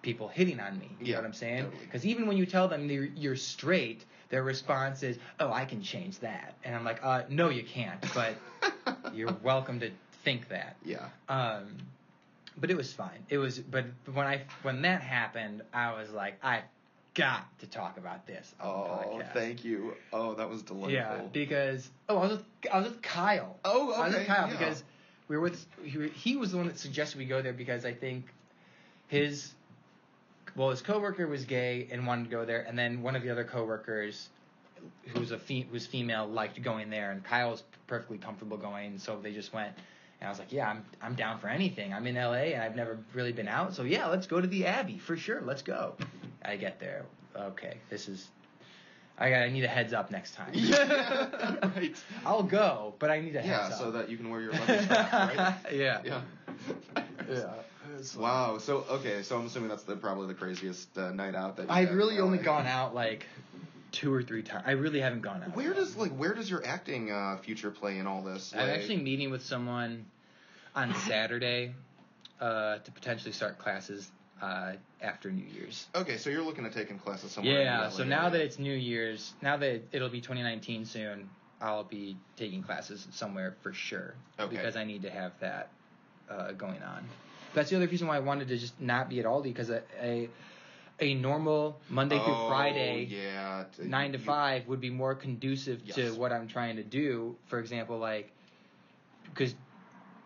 people hitting on me. You know what I'm saying? Because even when you tell them you're straight, their response is, "Oh, I can change that," and I'm like, "No, you can't." But you're welcome to think that. Yeah. But it was fine. But when that happened, I was like, I got to talk about this on the podcast. Thank you. Oh, that was delightful. Yeah, because I was with Kyle. Oh, okay. I was with Kyle because we were with he was the one that suggested we go there because I think his coworker was gay and wanted to go there, and then one of the other coworkers who's female liked going there, and Kyle was perfectly comfortable going, so they just went. And I was like, yeah, I'm down for anything. I'm in LA and I've never really been out, so yeah, let's go to the Abbey for sure. Let's go. I get there. Okay, I need a heads up next time. Yeah, right. I'll go, but I need a heads up. Yeah, so that you can wear your leather strap, right? Yeah. Yeah. Yeah. Wow. So I'm assuming that's probably the craziest night out that I've really only gone out like 2 or 3 times. I really haven't gone out. Where does your acting future play in all this? I'm actually meeting with someone on Saturday to potentially start classes after New Year's. Okay, so you're looking at taking classes somewhere. Yeah, so now that it's New Year's, now that it'll be 2019 soon, I'll be taking classes somewhere for sure. Okay. Because I need to have that going on. That's the other reason why I wanted to just not be at Aldi, because a normal Monday through Friday, 9 to 5 would be more conducive to what I'm trying to do. For example, like, because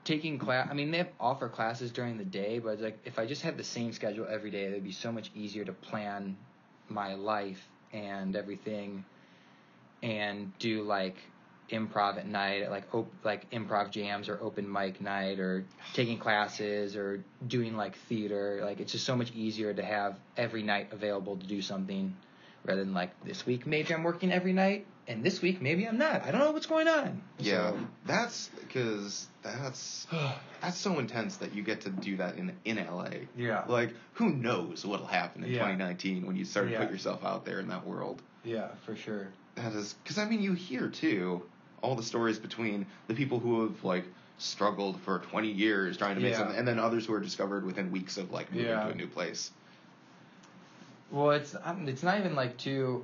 taking class, I mean, they offer classes during the day, but like if I just had the same schedule every day, it would be so much easier to plan my life and everything, and do like improv at night, like improv jams or open mic night, or taking classes or doing like theater. Like, it's just so much easier to have every night available to do something, rather than like this week maybe I'm working every night and this week maybe I'm not. I don't know what's going on. Yeah, so, that's so intense that you get to do that in LA. Yeah. Like, who knows what'll happen in 2019 when you start to put yourself out there in that world. Yeah, for sure. That is, because I mean, you hear too all the stories between the people who have like struggled for 20 years trying to make something, and then others who are discovered within weeks of like moving to a new place. Well, it's not even like too.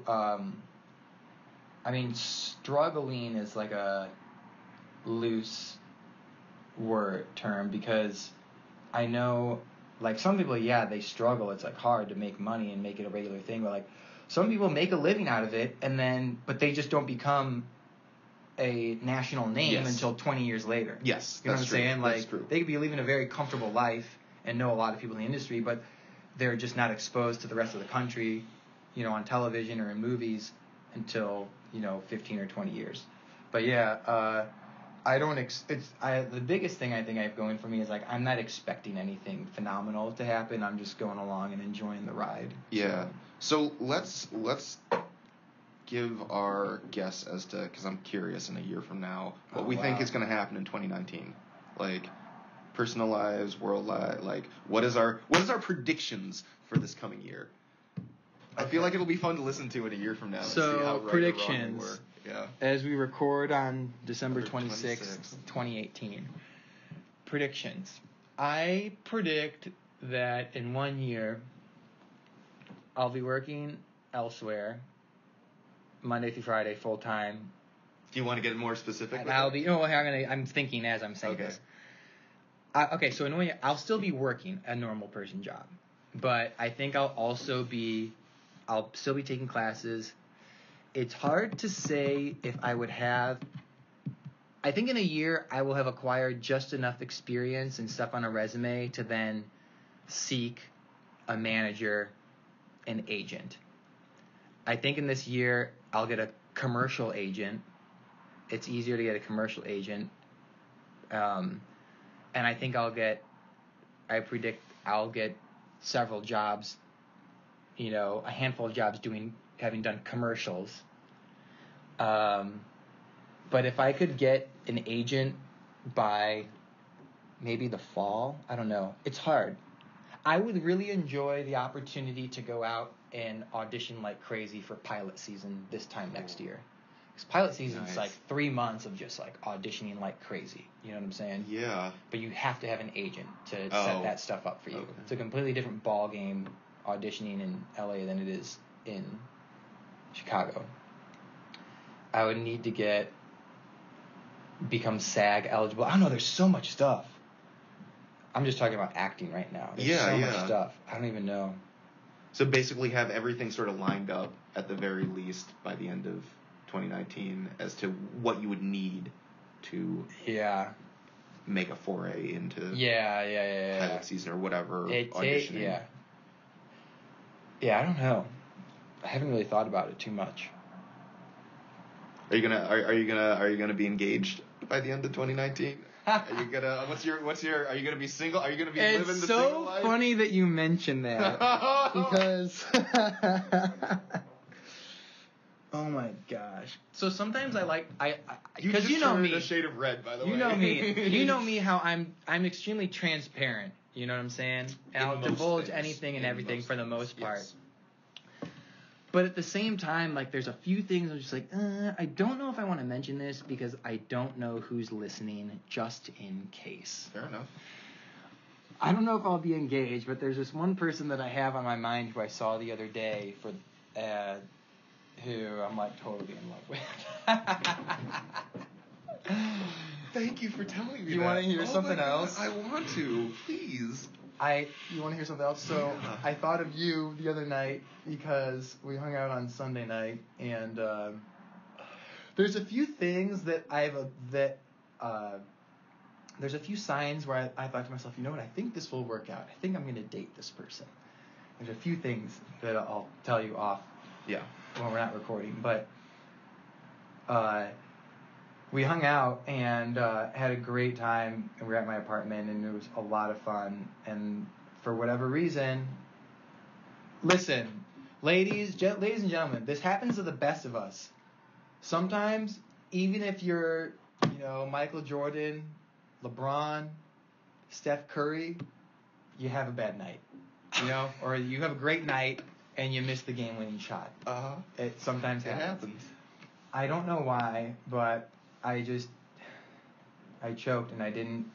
I mean, struggling is like a loose term, because I know, like, some people, they struggle. It's like hard to make money and make it a regular thing, but like some people make a living out of it, but they just don't become a national name until 20 years later. Yes, you know what I'm saying? Like, that's true. They could be living a very comfortable life and know a lot of people in the industry, but they're just not exposed to the rest of the country, on television or in movies until 15 or 20 years. But the biggest thing I think I have going for me is like I'm not expecting anything phenomenal to happen. I'm just going along and enjoying the ride. Yeah. So let's give our guess as to, because I'm curious in a year from now, what we think is going to happen in 2019. Like, personal lives, world life, like, what is our predictions for this coming year? I feel like it'll be fun to listen to it a year from now. So, and see how right predictions. Or wrong we were. Yeah. As we record on December 26th, 2018. Predictions. I predict that in 1 year, I'll be working elsewhere, Monday through Friday, full time. Do you want to get more specific? And I'll be. No, I'm thinking as I'm saying this. Okay, so in 1 year, I'll still be working a normal person job, but I think I'll still be taking classes. It's hard to say if I would have. I think in a year I will have acquired just enough experience and stuff on a resume to then seek a manager, an agent. I think in this year I'll get a commercial agent. It's easier to get a commercial agent. And I think I predict I'll get several jobs, a handful of jobs having done commercials. But if I could get an agent by maybe the fall, I don't know. It's hard. I would really enjoy the opportunity to go out and audition like crazy for pilot season this time next year. Because pilot season's like 3 months of just like auditioning like crazy. You know what I'm saying? Yeah. But you have to have an agent to set that stuff up for you. Okay. It's a completely different ball game auditioning in LA than it is in Chicago. I would need to become SAG eligible. I don't know, there's so much stuff. I'm just talking about acting right now. There's so much stuff. I don't even know. So basically have everything sort of lined up at the very least by the end of 2019 as to what you would need to make a foray into pilot season or whatever auditioning. Yeah, I don't know. I haven't really thought about it too much. Are you gonna be engaged by the end of 2019? Are you gonna are you gonna be single? Are you gonna be living the single life? It's so funny that you mentioned that because oh my gosh. So sometimes because you know me, a shade of red, by the way. You know me. You know me how I'm extremely transparent. You know what I'm saying? And I'll divulge anything and everything for the most part. Yes. But at the same time, like, there's a few things I'm just like, I don't know if I want to mention this because I don't know who's listening, just in case. Fair enough. I don't know if I'll be engaged, but there's this one person that I have on my mind who I saw the other day who I'm, like, totally in love with. Thank you for telling me that. You want to hear something else? I want to. Please. You want to hear something else? So I thought of you the other night because we hung out on Sunday night, and there's a few things that there's a few signs where I thought to myself, you know what? I think this will work out. I think I'm going to date this person. There's a few things that I'll tell you off. Yeah. When we're not recording, but we hung out and had a great time, and we were at my apartment, and it was a lot of fun. And for whatever reason, listen, ladies and gentlemen, this happens to the best of us. Sometimes, even if you're, Michael Jordan, LeBron, Steph Curry, you have a bad night, or you have a great night and you miss the game-winning shot. It sometimes happens. I don't know why, but I choked and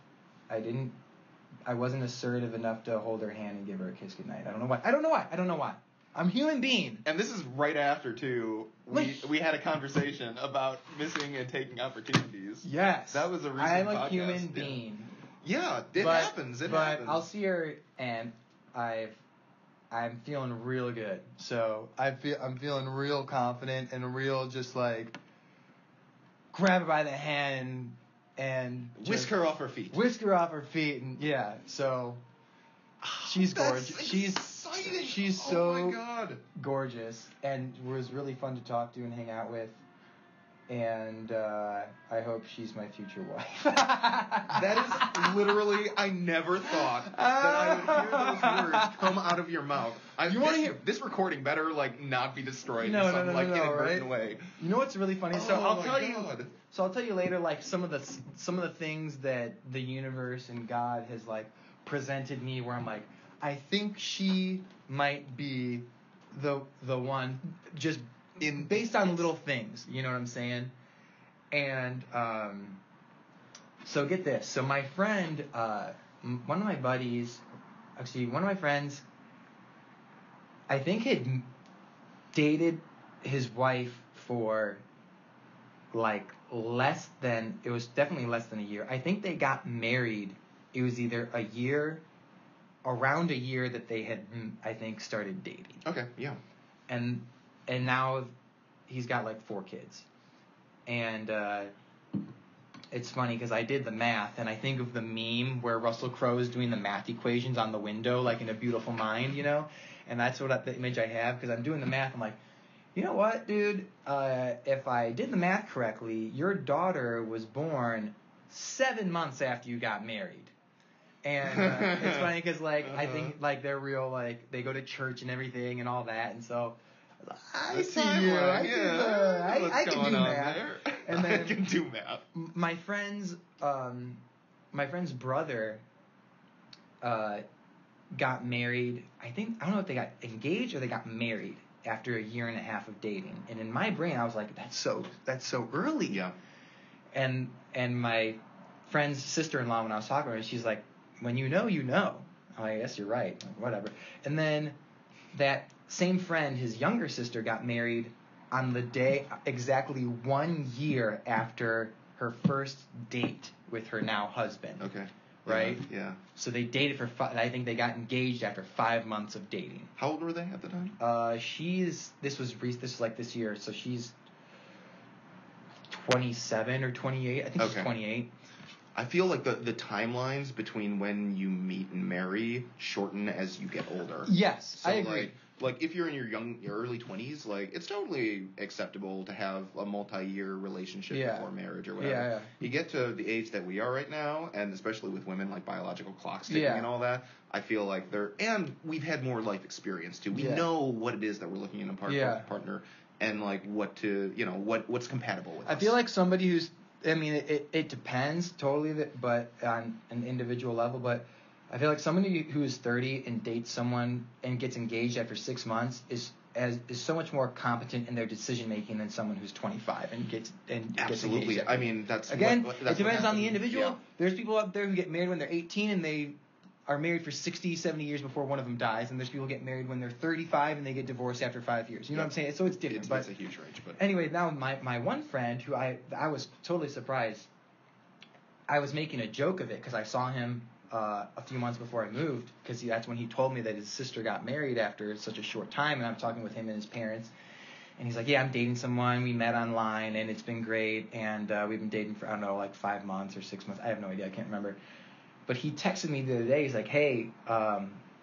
I wasn't assertive enough to hold her hand and give her a kiss goodnight. I don't know why. I'm a human being. And this is right after, too, we had a conversation about missing and taking opportunities. Yes. That was a recent I'm podcast. a human being. Yeah, it happens. But I'll see her, and I'm feeling real good. So I'm feeling real confident and real just like grab her by the hand and whisk her off her feet. And so she's gorgeous. She's so oh my God. gorgeous and was really fun to talk to and hang out with. and I hope she's my future wife. That is literally, I never thought that I would hear those words come out of your mouth. You want to hear this recording better like not be destroyed No, in some inadvertent right? way. You know what's really funny? So Oh I'll my tell God. you. So I'll tell you later, like some of the things that the universe and God has like presented me, where I'm like, I think she might be the one, just based on little things. You know what I'm saying? And so get this. So my friend, one of my buddies, actually one of my friends, I think had dated his wife for like it was definitely less than a year. I think they got married. It was either around a year that they had, I think, started dating. Okay, yeah. And now he's got like 4 kids. And it's funny because I did the math, and I think of the meme where Russell Crowe is doing the math equations on the window, like in A Beautiful Mind, you know? And that's the image I have, because I'm doing the math. I'm like, you know what, dude? If I did the math correctly, your daughter was born 7 months after you got married. And it's funny because, like, I think, like, they're real, like, they go to church and everything and all that. And so, I see you. I can do math. And then I can do math. My friend's brother got married. I don't know if they got engaged or they got married after a year and a half of dating. And in my brain, I was like, that's so early. Yeah. And my friend's sister-in-law, when I was talking to her, she's like, when you know, you know. I'm like, I guess you're right. Like, whatever. And then that same friend, his younger sister, got married on the day exactly 1 year after her first date with her now husband. Okay. Right? Yeah. So they dated for I think they got engaged after 5 months of dating. How old were they at the time? This was like this year, so she's 27 or 28. I think she's 28. I feel like the timelines between when you meet and marry shorten as you get older. Yes, so I agree. Like if you're in your early 20s, like it's totally acceptable to have a multi-year relationship before marriage or whatever. Yeah. You get to the age that we are right now, and especially with women, like biological clocks ticking and all that, I feel like and we've had more life experience too. We know what it is that we're looking in a partner and like what to, what's compatible with us. I feel like somebody who's, I mean, it depends totally, but on an individual level, but I feel like somebody who is 30 and dates someone and gets engaged after 6 months is so much more competent in their decision making than someone who's 25 and gets Absolutely. engaged. I mean, that's it depends on the individual. Yeah. There's people out there who get married when they're 18 and they are married for 60, 70 years before one of them dies, and there's people who get married when they're 35 and they get divorced after 5 years. You know what I'm saying? So it's different. It's a huge range. But anyway, now my one friend who I was totally surprised. I was making a joke of it because I saw him a few months before I moved, because that's when he told me that his sister got married after such a short time, and I'm talking with him and his parents, and he's like, yeah, I'm dating someone, we met online, and it's been great, and we've been dating for, I don't know, like 5 months or 6 months, I have no idea, I can't remember, but he texted me the other day, he's like, hey,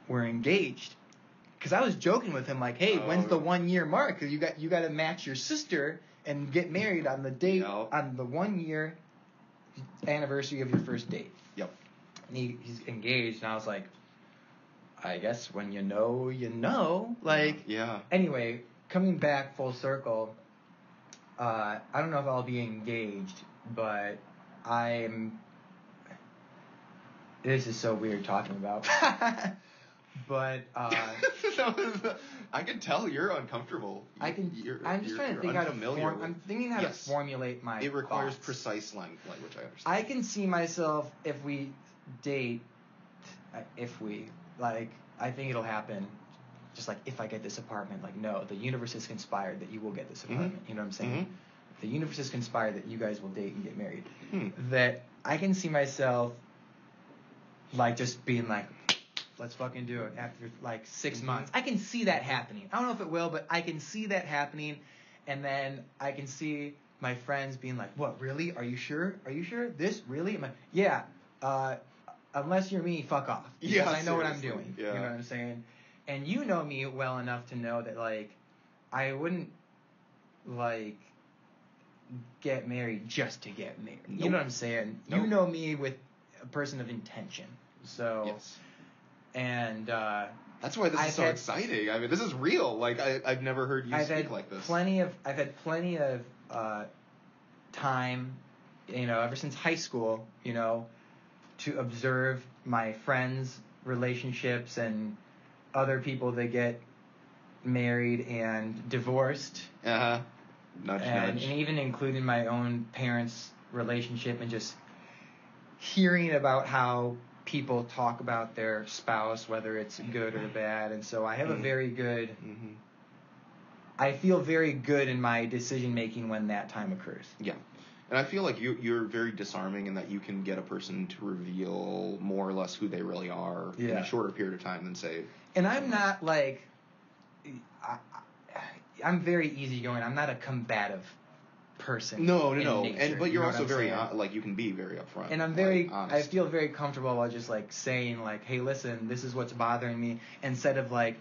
we're engaged, because I was joking with him, like, hey, when's the 1 year mark, because you got to match your sister and get married on the date, on the 1 year anniversary of your first date. Yep. And he's engaged, and I was like, I guess when you know, you know. Like, Anyway, coming back full circle, I don't know if I'll be engaged, but this is so weird talking about. But I can tell you're uncomfortable. I'm just trying to think how to formulate my It requires thoughts. precise language, I understand. I can see myself if we date, I think it'll happen. Just like, if I get this apartment, like, no, the universe has conspired that you will get this apartment. Mm-hmm. You know what I'm saying? Mm-hmm. The universe has conspired that you guys will date and get married. That I can see myself, like, just being like, let's fucking do it after, like, 6 months. I can see that happening. I don't know if it will, but I can see that happening. And then I can see my friends being like, what, really? Are you sure? Are you sure? This, really? I'm like, yeah, unless you're me, fuck off. Because I know what I'm doing. Yeah. You know what I'm saying? And you know me well enough to know that, like, I wouldn't, like, get married just to get married. Nope. You know what I'm saying? Nope. You know me with a person of intention. So, Yes. And that's why this is so exciting. I mean, this is real. Like I've never heard you speak like this. I've had plenty of time, ever since high school, to observe my friends' relationships and other people that get married and divorced. Nudge, nudge. And even including my own parents' relationship and just hearing about how people talk about their spouse, whether it's good or bad. And so I have a very good, I feel very good in my decision making when that time occurs. Yeah. And I feel like you're very disarming in that you can get a person to reveal more or less who they really are in a shorter period of time than say. And I'm not like, I'm very easygoing. I'm not a combative person. No. Nature, But you're also very like you can be very upfront. And I'm very I feel very comfortable about just like saying like, hey, listen, this is what's bothering me, instead of like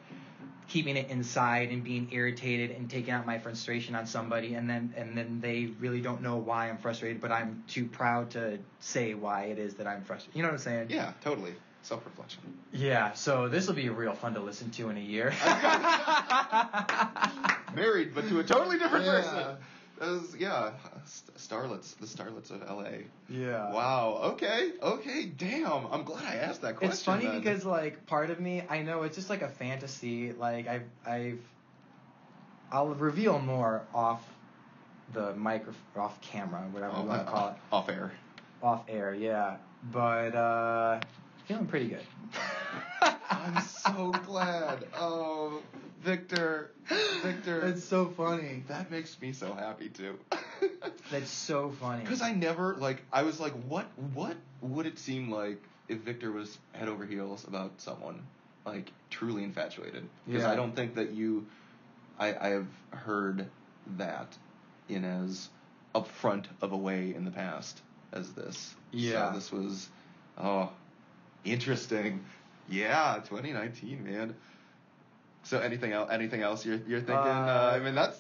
keeping it inside and being irritated and taking out my frustration on somebody, and then they really don't know why I'm frustrated, but I'm too proud to say why it is that I'm frustrated. You know what I'm saying? Yeah, totally. Self-reflection. Yeah, so this will be real fun to listen to in a year. Married, but to a totally different person. Starlets, the starlets of LA. Yeah. Wow. Okay. Damn. I'm glad I asked that question. It's funny because like part of me, I know it's just like a fantasy. Like I'll reveal more off the off camera, whatever you want to call it. Off air, yeah. But feeling pretty good. I'm so glad. Oh, Victor. It's so funny. That makes me so happy too. That's so funny. Because I never I was like, what would it seem like if Victor was head over heels about someone like truly infatuated? Because I don't think that I have heard that in as upfront of a way in the past as this. Yeah. So this was interesting. Yeah, 2019, man. So anything else you're thinking? I mean that's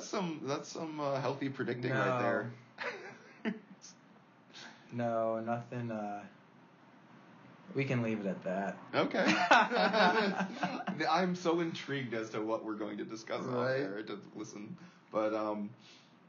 some healthy predicting right there. No, nothing. We can leave it at that. Okay. I'm so intrigued as to what we're going to discuss on there to listen. But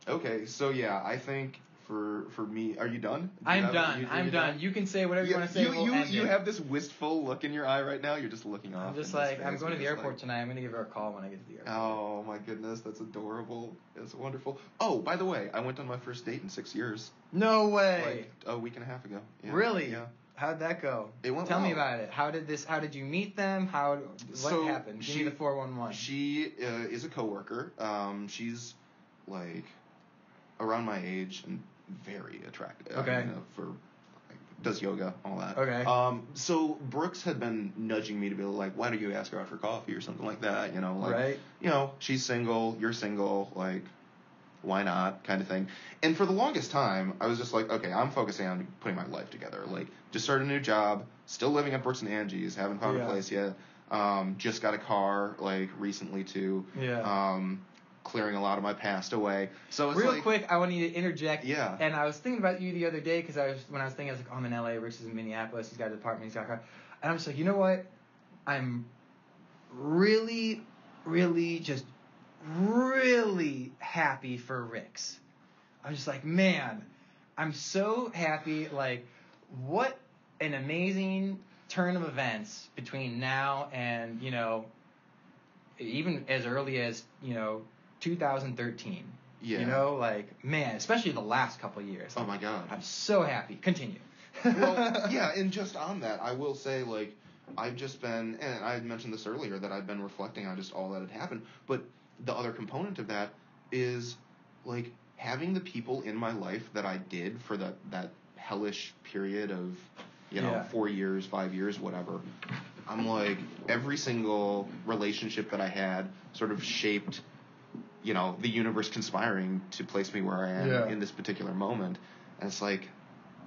okay, so yeah, I think for me, are you done? I'm done. You can say whatever you want to say. You have this wistful look in your eye right now. You're just looking off. I'm just like, I'm going to the airport tonight. I'm going to give her a call when I get to the airport. Oh my goodness, that's adorable. It's wonderful. Oh, by the way, I went on my first date in 6 years. No way. Like a week and a half ago. Yeah. Really? Yeah. How'd that go? It went Tell well. me about it. How did you meet them? What happened? Give me the 411. She is a coworker. She's like around my age and very attractive. Okay. Does yoga, all that. Okay. So Brooks had been nudging me to be like, why don't you ask her out for coffee or something like that? Right. She's single, you're single, like, why not, kind of thing. And for the longest time, I was just like, okay, I'm focusing on putting my life together. Like, just started a new job, still living at Brooks and Angie's, haven't found a place yet. Just got a car, like, recently too. Yeah. Clearing a lot of my past away. So it's real quick, I want you to interject. Yeah. And I was thinking about you the other day because I was thinking, I was like, I'm in LA, Rix is in Minneapolis, he's got an apartment, he's got a car. And I'm just like, you know what? I'm really, really just really happy for Rix. I was just like, man, I'm so happy. Like, what an amazing turn of events between now and, even as early as, 2013. Yeah. Like, man, especially the last couple of years. Oh my God. I'm so happy. Continue. Well, yeah, and just on that, I will say, like, I've just been, and I had mentioned this earlier, that I've been reflecting on just all that had happened, but the other component of that is, like, having the people in my life that I did for that hellish period of, 4 years, 5 years, whatever. I'm like, every single relationship that I had sort of shaped, the universe conspiring to place me where I am in this particular moment. And it's like,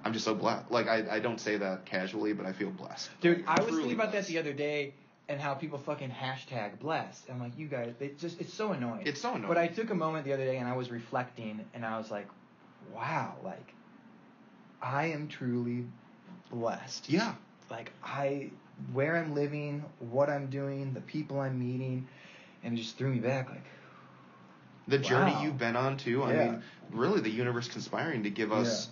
I'm just so blessed. Like, I don't say that casually, but I feel blessed. Dude, I was thinking about that the other day, and how people fucking hashtag blessed. And I'm like, you guys, it's so annoying. It's so annoying. But I took a moment the other day and I was reflecting and I was like, wow, like, I am truly blessed. Yeah. Like, where I'm living, what I'm doing, the people I'm meeting, and it just threw me back, like, the journey you've been on, too. I mean, really the universe conspiring to give us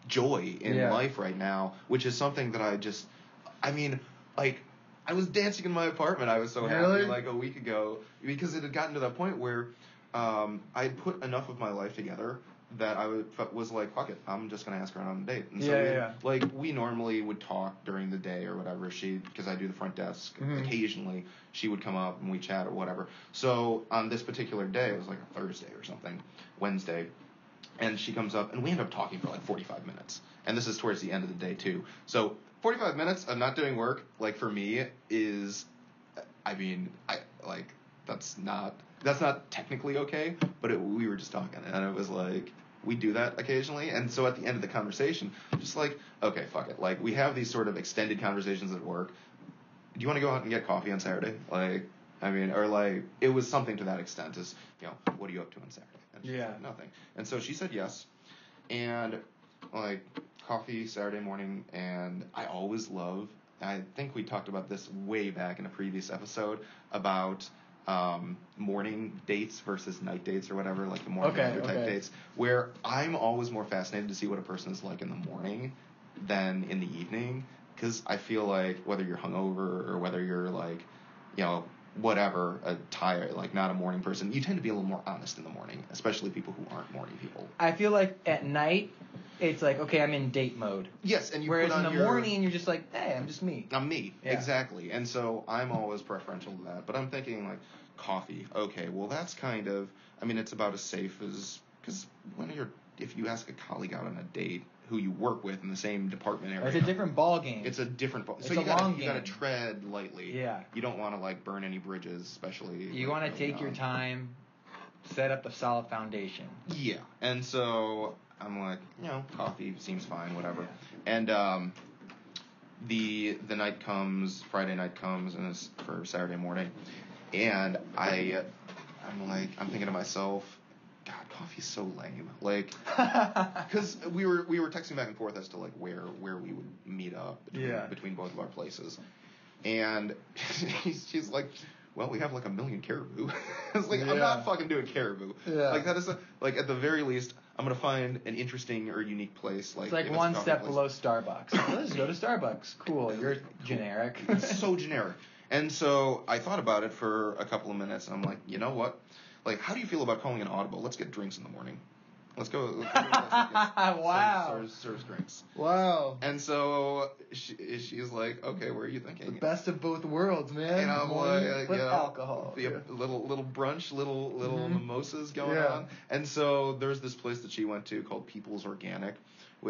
joy in life right now, which is something that I was dancing in my apartment. I was so happy like a week ago because it had gotten to that point where I had put enough of my life together that I was like, fuck it, I'm just going to ask her out on a date. And so we normally would talk during the day or whatever. Because I do the front desk, occasionally she would come up and we chat or whatever. So on this particular day, it was like a Thursday or something, Wednesday, and she comes up and we end up talking for like 45 minutes. And this is towards the end of the day too. So 45 minutes of not doing work, like for me is, that's not technically okay, but we were just talking, and it was like, we do that occasionally, and so at the end of the conversation, just like, okay, fuck it, like, we have these sort of extended conversations at work. Do you want to go out and get coffee on Saturday? Like, or like, it was something to that extent, is, what are you up to on Saturday? And she said, nothing. And so she said yes, and, like, coffee Saturday morning, and I always love, I think we talked about this way back in a previous episode, about morning dates versus night dates or whatever, like the morning type dates, where I'm always more fascinated to see what a person is like in the morning than in the evening, because I feel like whether you're hungover or whether you're like, whatever, tired, like not a morning person, you tend to be a little more honest in the morning, especially people who aren't morning people. I feel like at night, it's like, okay, I'm in date mode. Yes, and you whereas put on in the morning, you're just like, hey, I'm just me. I'm me, exactly. And so I'm always preferential to that. But I'm thinking, like, coffee. Okay, well, that's kind of, it's about as safe as, because if you ask a colleague out on a date who you work with in the same department area. It's a different ball game. It's a different ball. So you gotta tread lightly. Yeah. You don't want to, like, burn any bridges, especially. You want to take your time, set up a solid foundation. Yeah. And so I'm like, coffee seems fine, whatever. And the night comes, Friday night comes, and it's for Saturday morning, and I'm thinking to myself, God, coffee's so lame. Like, because we were texting back and forth as to like where we would meet up between both of our places, and she's like, well, we have like 1 million caribou. I was like, I'm not fucking doing caribou. Yeah. Like, that is like, at the very least, I'm gonna find an interesting or unique place. Like, it's like one step below Starbucks. Let's go to Starbucks. Cool. You're generic. It's so generic. And so I thought about it for a couple of minutes, and I'm like, you know what? Like, how do you feel about calling an audible? Let's get drinks in the morning. Let's go. Wow. Serves drinks. Wow. And so she's like, okay, where are you thinking? The best of both worlds, man. And I'm like, with alcohol. Little brunch, little mimosas going on. And so there's this place that she went to called People's Organic.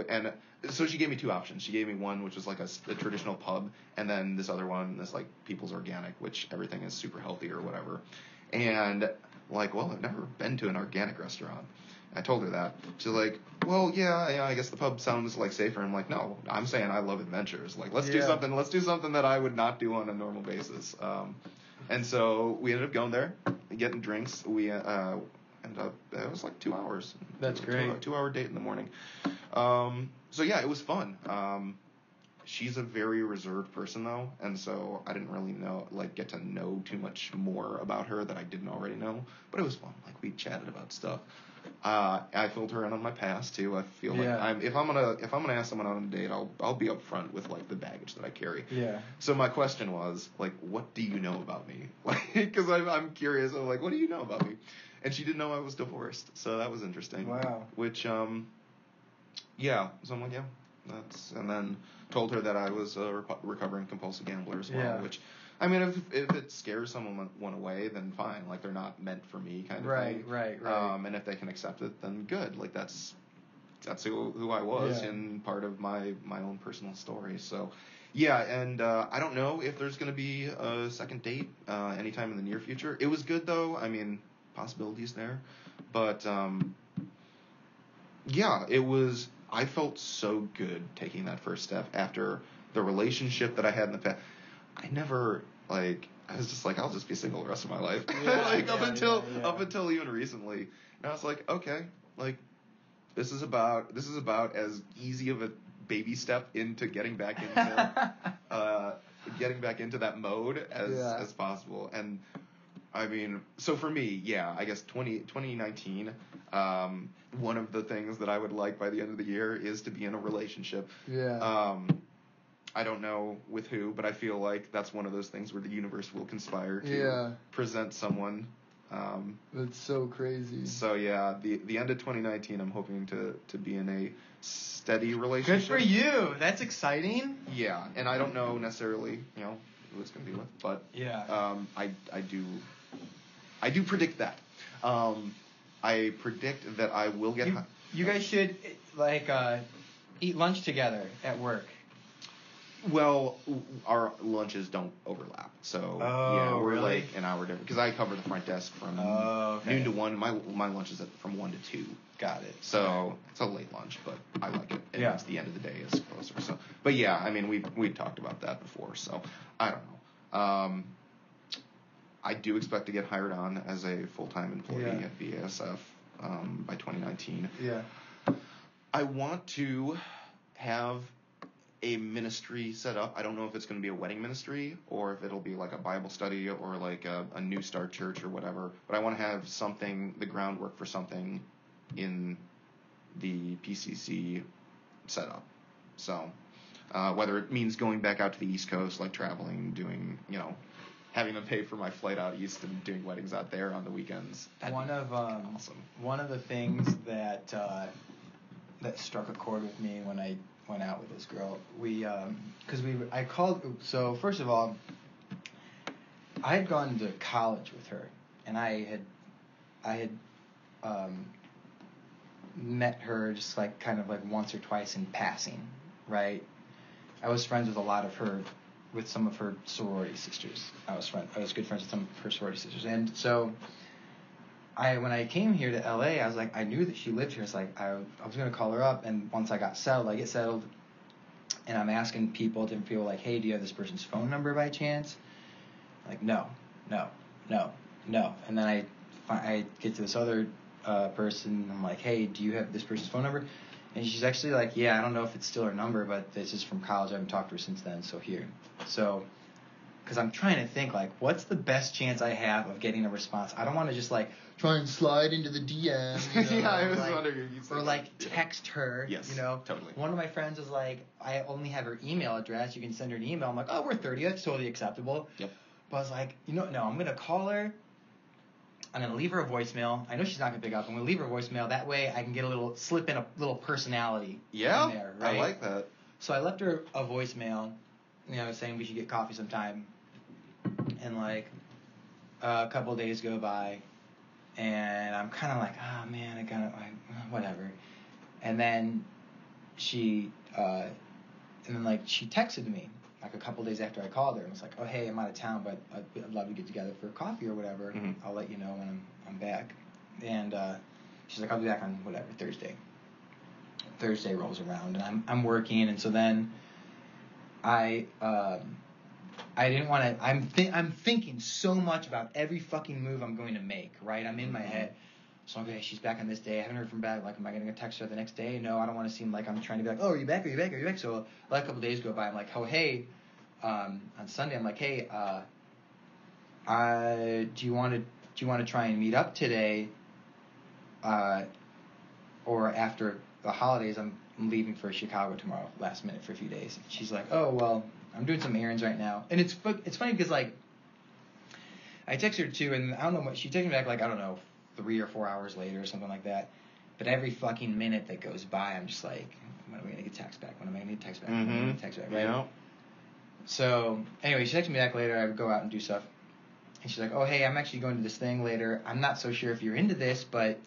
And so she gave me two options. She gave me one, which was like a traditional pub, and then this other one, this like People's Organic, which everything is super healthy or whatever. And like, well, I've never been to an organic restaurant. I told her that. She's like, well, yeah, I guess the pub sounds like safer. I'm like, no, I'm saying I love adventures. Like, let's do something that I would not do on a normal basis. And so we ended up going there, getting drinks. We ended up, it was like 2 hours. That's great. A 2 hour date in the morning. So yeah, it was fun. She's a very reserved person though, and so I didn't really get to know too much more about her that I didn't already know. But it was fun. Like, we chatted about stuff. I filled her in on my past too. I feel like if I'm gonna ask someone out on a date, I'll be upfront with like the baggage that I carry. Yeah. So my question was like, what do you know about me? Like, because I'm curious. I'm like, what do you know about me? And she didn't know I was divorced, so that was interesting. Wow. Which yeah. So I'm like, yeah. And then told her that I was a recovering compulsive gambler as well, which, I mean, if it scares someone away, then fine. Like, they're not meant for me kind of thing. Right. And if they can accept it, then good. Like, that's who I was and part of my own personal story. So, yeah, and I don't know if there's going to be a second date anytime in the near future. It was good, though. I mean, possibilities there. But, yeah, it was... I felt so good taking that first step after the relationship that I had in the past. like, I was just like, I'll just be single the rest of my life. Yeah, up until even recently. And I was like, okay, like, this is about as easy of a baby step into getting back into that mode as possible. And I mean, so for me, I guess 2019, one of the things that I would like by the end of the year is to be in a relationship. Yeah. I don't know with who, but I feel like that's one of those things where the universe will conspire to present someone. That's so crazy. So the end of 2019, I'm hoping to be in a steady relationship. Good for you. That's exciting. Yeah, and I don't know necessarily, who it's gonna be with, but I do predict that. I predict that I will get. You guys should eat lunch together at work. Well, our lunches don't overlap, so we're really? like an hour different because I cover the front desk from noon to 1. My lunch is from 1 to 2. Got it. So it's a late lunch, but I like it. And it's the end of the day is closer. So, but I mean we talked about that before. So I don't know. I do expect to get hired on as a full-time employee at BASF by 2019. Yeah. I want to have a ministry set up. I don't know if it's going to be a wedding ministry or if it'll be like a Bible study or like a New Start Church or whatever. But I want to have the groundwork for something in the PCC setup. So whether it means going back out to the East Coast, like traveling, doing, having them pay for my flight out east and doing weddings out there on the weekends. Awesome. One of the things that struck a chord with me when I went out with this girl, so first of all, I had gone to college with her, and I had met her just like kind of like once or twice in passing, right? I was friends with some of her sorority sisters. I was good friends with some of her sorority sisters, and so when I came here to LA, I was like, I knew that she lived here. It's like I was gonna call her up, and once I get settled, and I'm asking different people, like, hey, do you have this person's phone number by chance? Like, no, and then I get to this other person, and I'm like, hey, do you have this person's phone number? And she's actually like, yeah, I don't know if it's still her number, but this is from college. I haven't talked to her since then, so here. So, because I'm trying to think, like, what's the best chance I have of getting a response? I don't want to just, like, try and slide into the DM. I was wondering. Or, like, text her. Yes, totally. One of my friends was like, I only have her email address. You can send her an email. I'm like, oh, we're 30. That's totally acceptable. Yep. But I was like, no, I'm going to call her. I'm going to leave her a voicemail. I know she's not going to pick up. I'm going to leave her a voicemail. That way I can slip in a little personality in there, right? I like that. So I left her a voicemail, saying we should get coffee sometime. And, like, a couple of days go by, and I'm kind of like, oh, man, whatever. And then she texted me, like, a couple of days after I called her, and was like, oh, hey, I'm out of town, but I'd love to get together for coffee or whatever. Mm-hmm. I'll let you know when I'm back. And she's like, I'll be back on, whatever, Thursday. Thursday rolls around, and I'm working, and so then I didn't want to. I'm thinking so much about every fucking move I'm going to make. Right, I'm in my head. So okay, she's back on this day. I haven't heard from back. Like, am I gonna text her the next day? No, I don't want to seem like I'm trying to be like, oh, are you back? Are you back? Are you back? So like a couple days go by. I'm like, oh hey, on Sunday I'm like, hey, do you want to try and meet up today? Or after the holidays, I'm leaving for Chicago tomorrow, last minute for a few days. And she's like, oh well, I'm doing some errands right now. And it's funny because, like, I texted her too, and I don't know what she texted me back, like, I don't know, 3 or 4 hours later or something like that. But every fucking minute that goes by, I'm just like, when am I gonna get text back? When am I gonna get text back? When am I gonna get text back? Right? Yeah. So anyway, she texted me back later. I would go out and do stuff, and she's like, oh hey, I'm actually going to this thing later. I'm not so sure if you're into this, but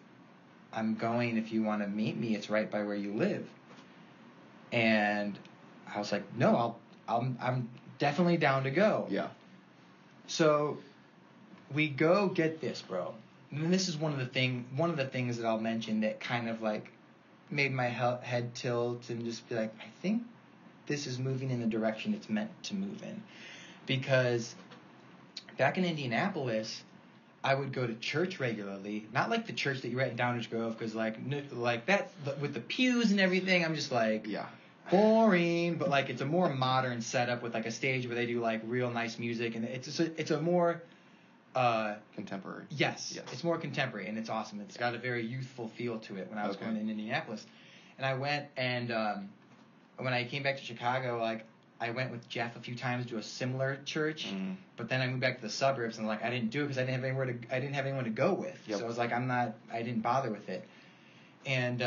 I'm going if you want to meet me. It's right by where you live. And I was like, no, I'm definitely down to go. Yeah. So we go, get this, bro. And this is one of the things that I'll mention that kind of like made my head tilt and just be like, I think this is moving in the direction it's meant to move in. Because back in Indianapolis, I would go to church regularly. Not like the church that you're at in Downers Grove, because like that with the pews and everything. I'm just like, boring. But like it's a more modern setup with like a stage where they do like real nice music, and it's a more contemporary. Yes, it's more contemporary, and it's awesome. It's got a very youthful feel to it. When I was going in Indianapolis, and I went and when I came back to Chicago, like I went with Jeff a few times to a similar church, but then I moved back to the suburbs, and like I didn't do it because I didn't have anyone to go with. So I was like, I didn't bother with it, and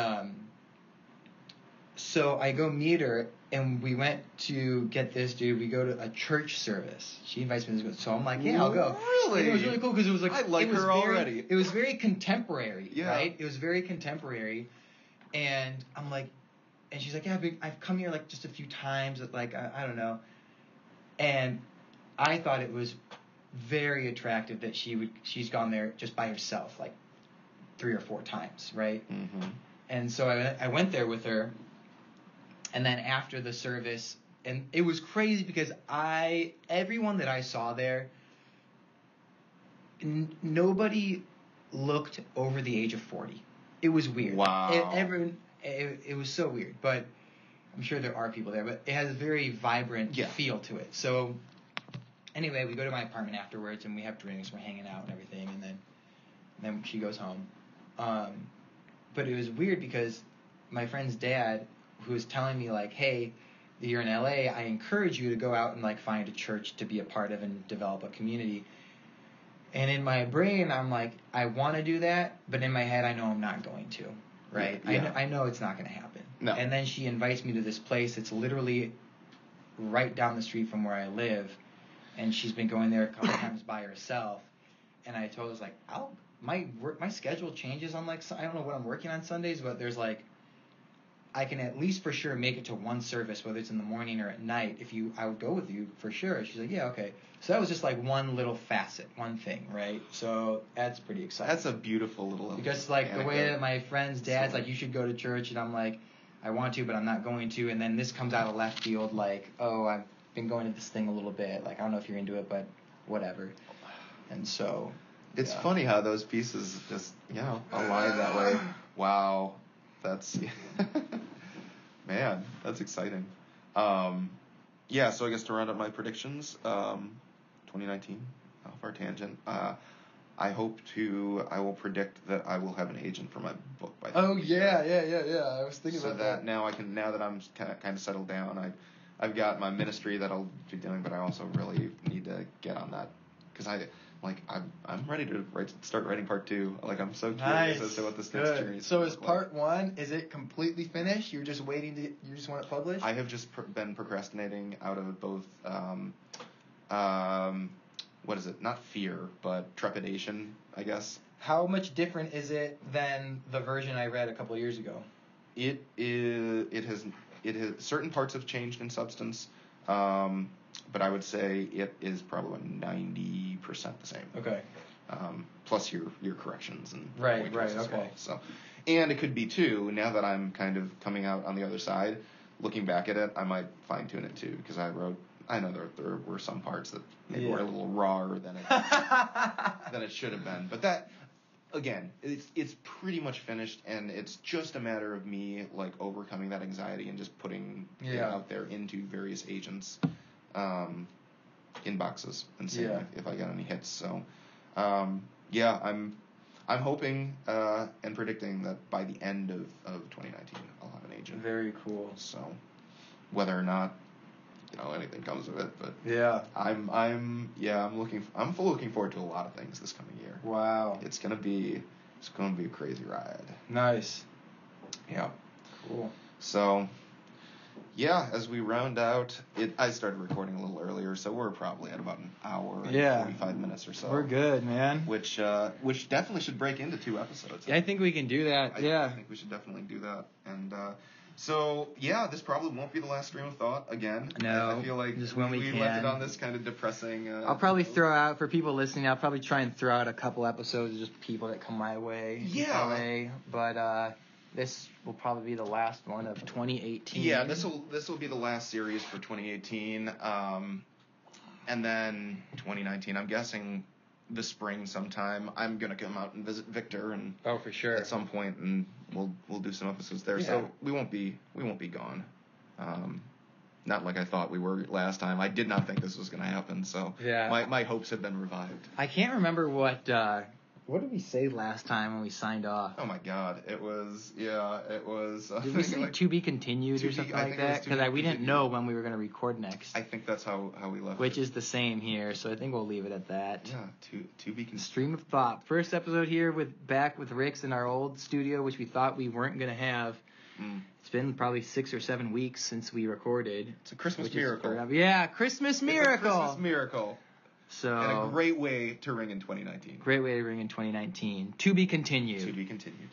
so I go meet her, and we went to get this dude. We go to a church service. She invites me to go, so I'm like, yeah, I'll go. Really? And it was really cool because it was like I like her already. It was very contemporary, right? It was very contemporary, and I'm like. And she's like, yeah, I've come here like just a few times. Like I don't know. And I thought it was very attractive that she's gone there just by herself like 3 or 4 times, right? Mm-hmm. And so I went there with her. And then after the service, and it was crazy because everyone that I saw there, nobody looked over the age of 40. It was weird. Wow. It was so weird, but I'm sure there are people there, but it has a very vibrant feel to it. So anyway, we go to my apartment afterwards, and we have drinks, we're hanging out and everything, and then she goes home. But it was weird because my friend's dad, who was telling me like, hey, you're in LA, I encourage you to go out and like find a church to be a part of and develop a community. And in my brain, I'm like, I want to do that, but in my head, I know I'm not going to. Right? Yeah. I know it's not going to happen. No. And then she invites me to this place that's literally right down the street from where I live. And she's been going there a couple times by herself. And I told her, like, my schedule changes on, like, I don't know what I'm working on Sundays, but there's, like, I can at least for sure make it to one service, whether it's in the morning or at night. I would go with you for sure. She's like, yeah, okay. So that was just like one little facet, one thing, right? So that's pretty exciting. That's a beautiful little because like anecdote. The way that my friend's dad's like, you should go to church, and I'm like, I want to, but I'm not going to. And then this comes out of left field, like, oh, I've been going to this thing a little bit. Like, I don't know if you're into it, but whatever. And so it's funny how those pieces just align that way. Wow, that's man, that's exciting. So I guess to round up my predictions, 2019, off our tangent, I will predict that I will have an agent for my book by then. Oh, yeah. I was thinking about that. Now that I'm kind of settled down, I've got my ministry that I'll be doing, but I also really need to get on that because I'm ready to start writing part 2. Like, I'm so curious as to what this next journey is. So is part 1, is it completely finished? You're just waiting you just want it published? I have just been procrastinating out of both, what is it? Not fear, but trepidation, I guess. How much different is it than the version I read a couple of years ago? It has certain parts have changed in substance, but I would say it is probably 90% the same. Okay. Plus your corrections and right, as okay. well. So, and it could be too. Now that I'm kind of coming out on the other side, looking back at it, I might fine tune it too because I know there were some parts that maybe were a little rawer than it should have been. But that, again, it's pretty much finished, and it's just a matter of me like overcoming that anxiety and just putting it out there into various agents' inboxes and seeing if I got any hits. So, I'm hoping and predicting that by the end of 2019 I'll have an agent. Very cool. So, whether or not anything comes of it, but I'm looking forward to a lot of things this coming year. Wow. It's gonna be a crazy ride. Nice. Yeah. Cool. So, as we round out it, I started recording a little earlier, so we're probably at about an hour and 45 minutes or so. We're good, man. Which definitely should break into 2 episodes. I think we can do that. I think we should definitely do that. And so, this probably won't be the last stream of thought again. No, I feel like just when we left it on this kind of depressing... I'll probably throw out, for people listening, I'll probably try and throw out a couple episodes of just people that come my way in LA. But this will probably be the last one of 2018. Yeah, this will be the last series for 2018. And then 2019, I'm guessing the spring sometime, I'm gonna come out and visit Victor and for sure at some point, and we'll do some episodes there. Yeah. So we won't be gone. Not like I thought we were last time. I did not think this was gonna happen. So yeah. my hopes have been revived. I can't remember what did we say last time when we signed off? Oh my God, it was. Did we say like, to be continued or something like that? Because we didn't know when we were going to record next. I think that's how we left Which it. is the same here, so I think we'll leave it at that. Yeah, to be continued. Stream of thought. First episode here back with Rix in our old studio, which we thought we weren't going to have. It's been probably 6 or 7 weeks since we recorded. It's a Christmas miracle. Christmas miracle. It's a Christmas miracle. So, and a great way to ring in 2019. Great way to ring in 2019. To be continued. To be continued.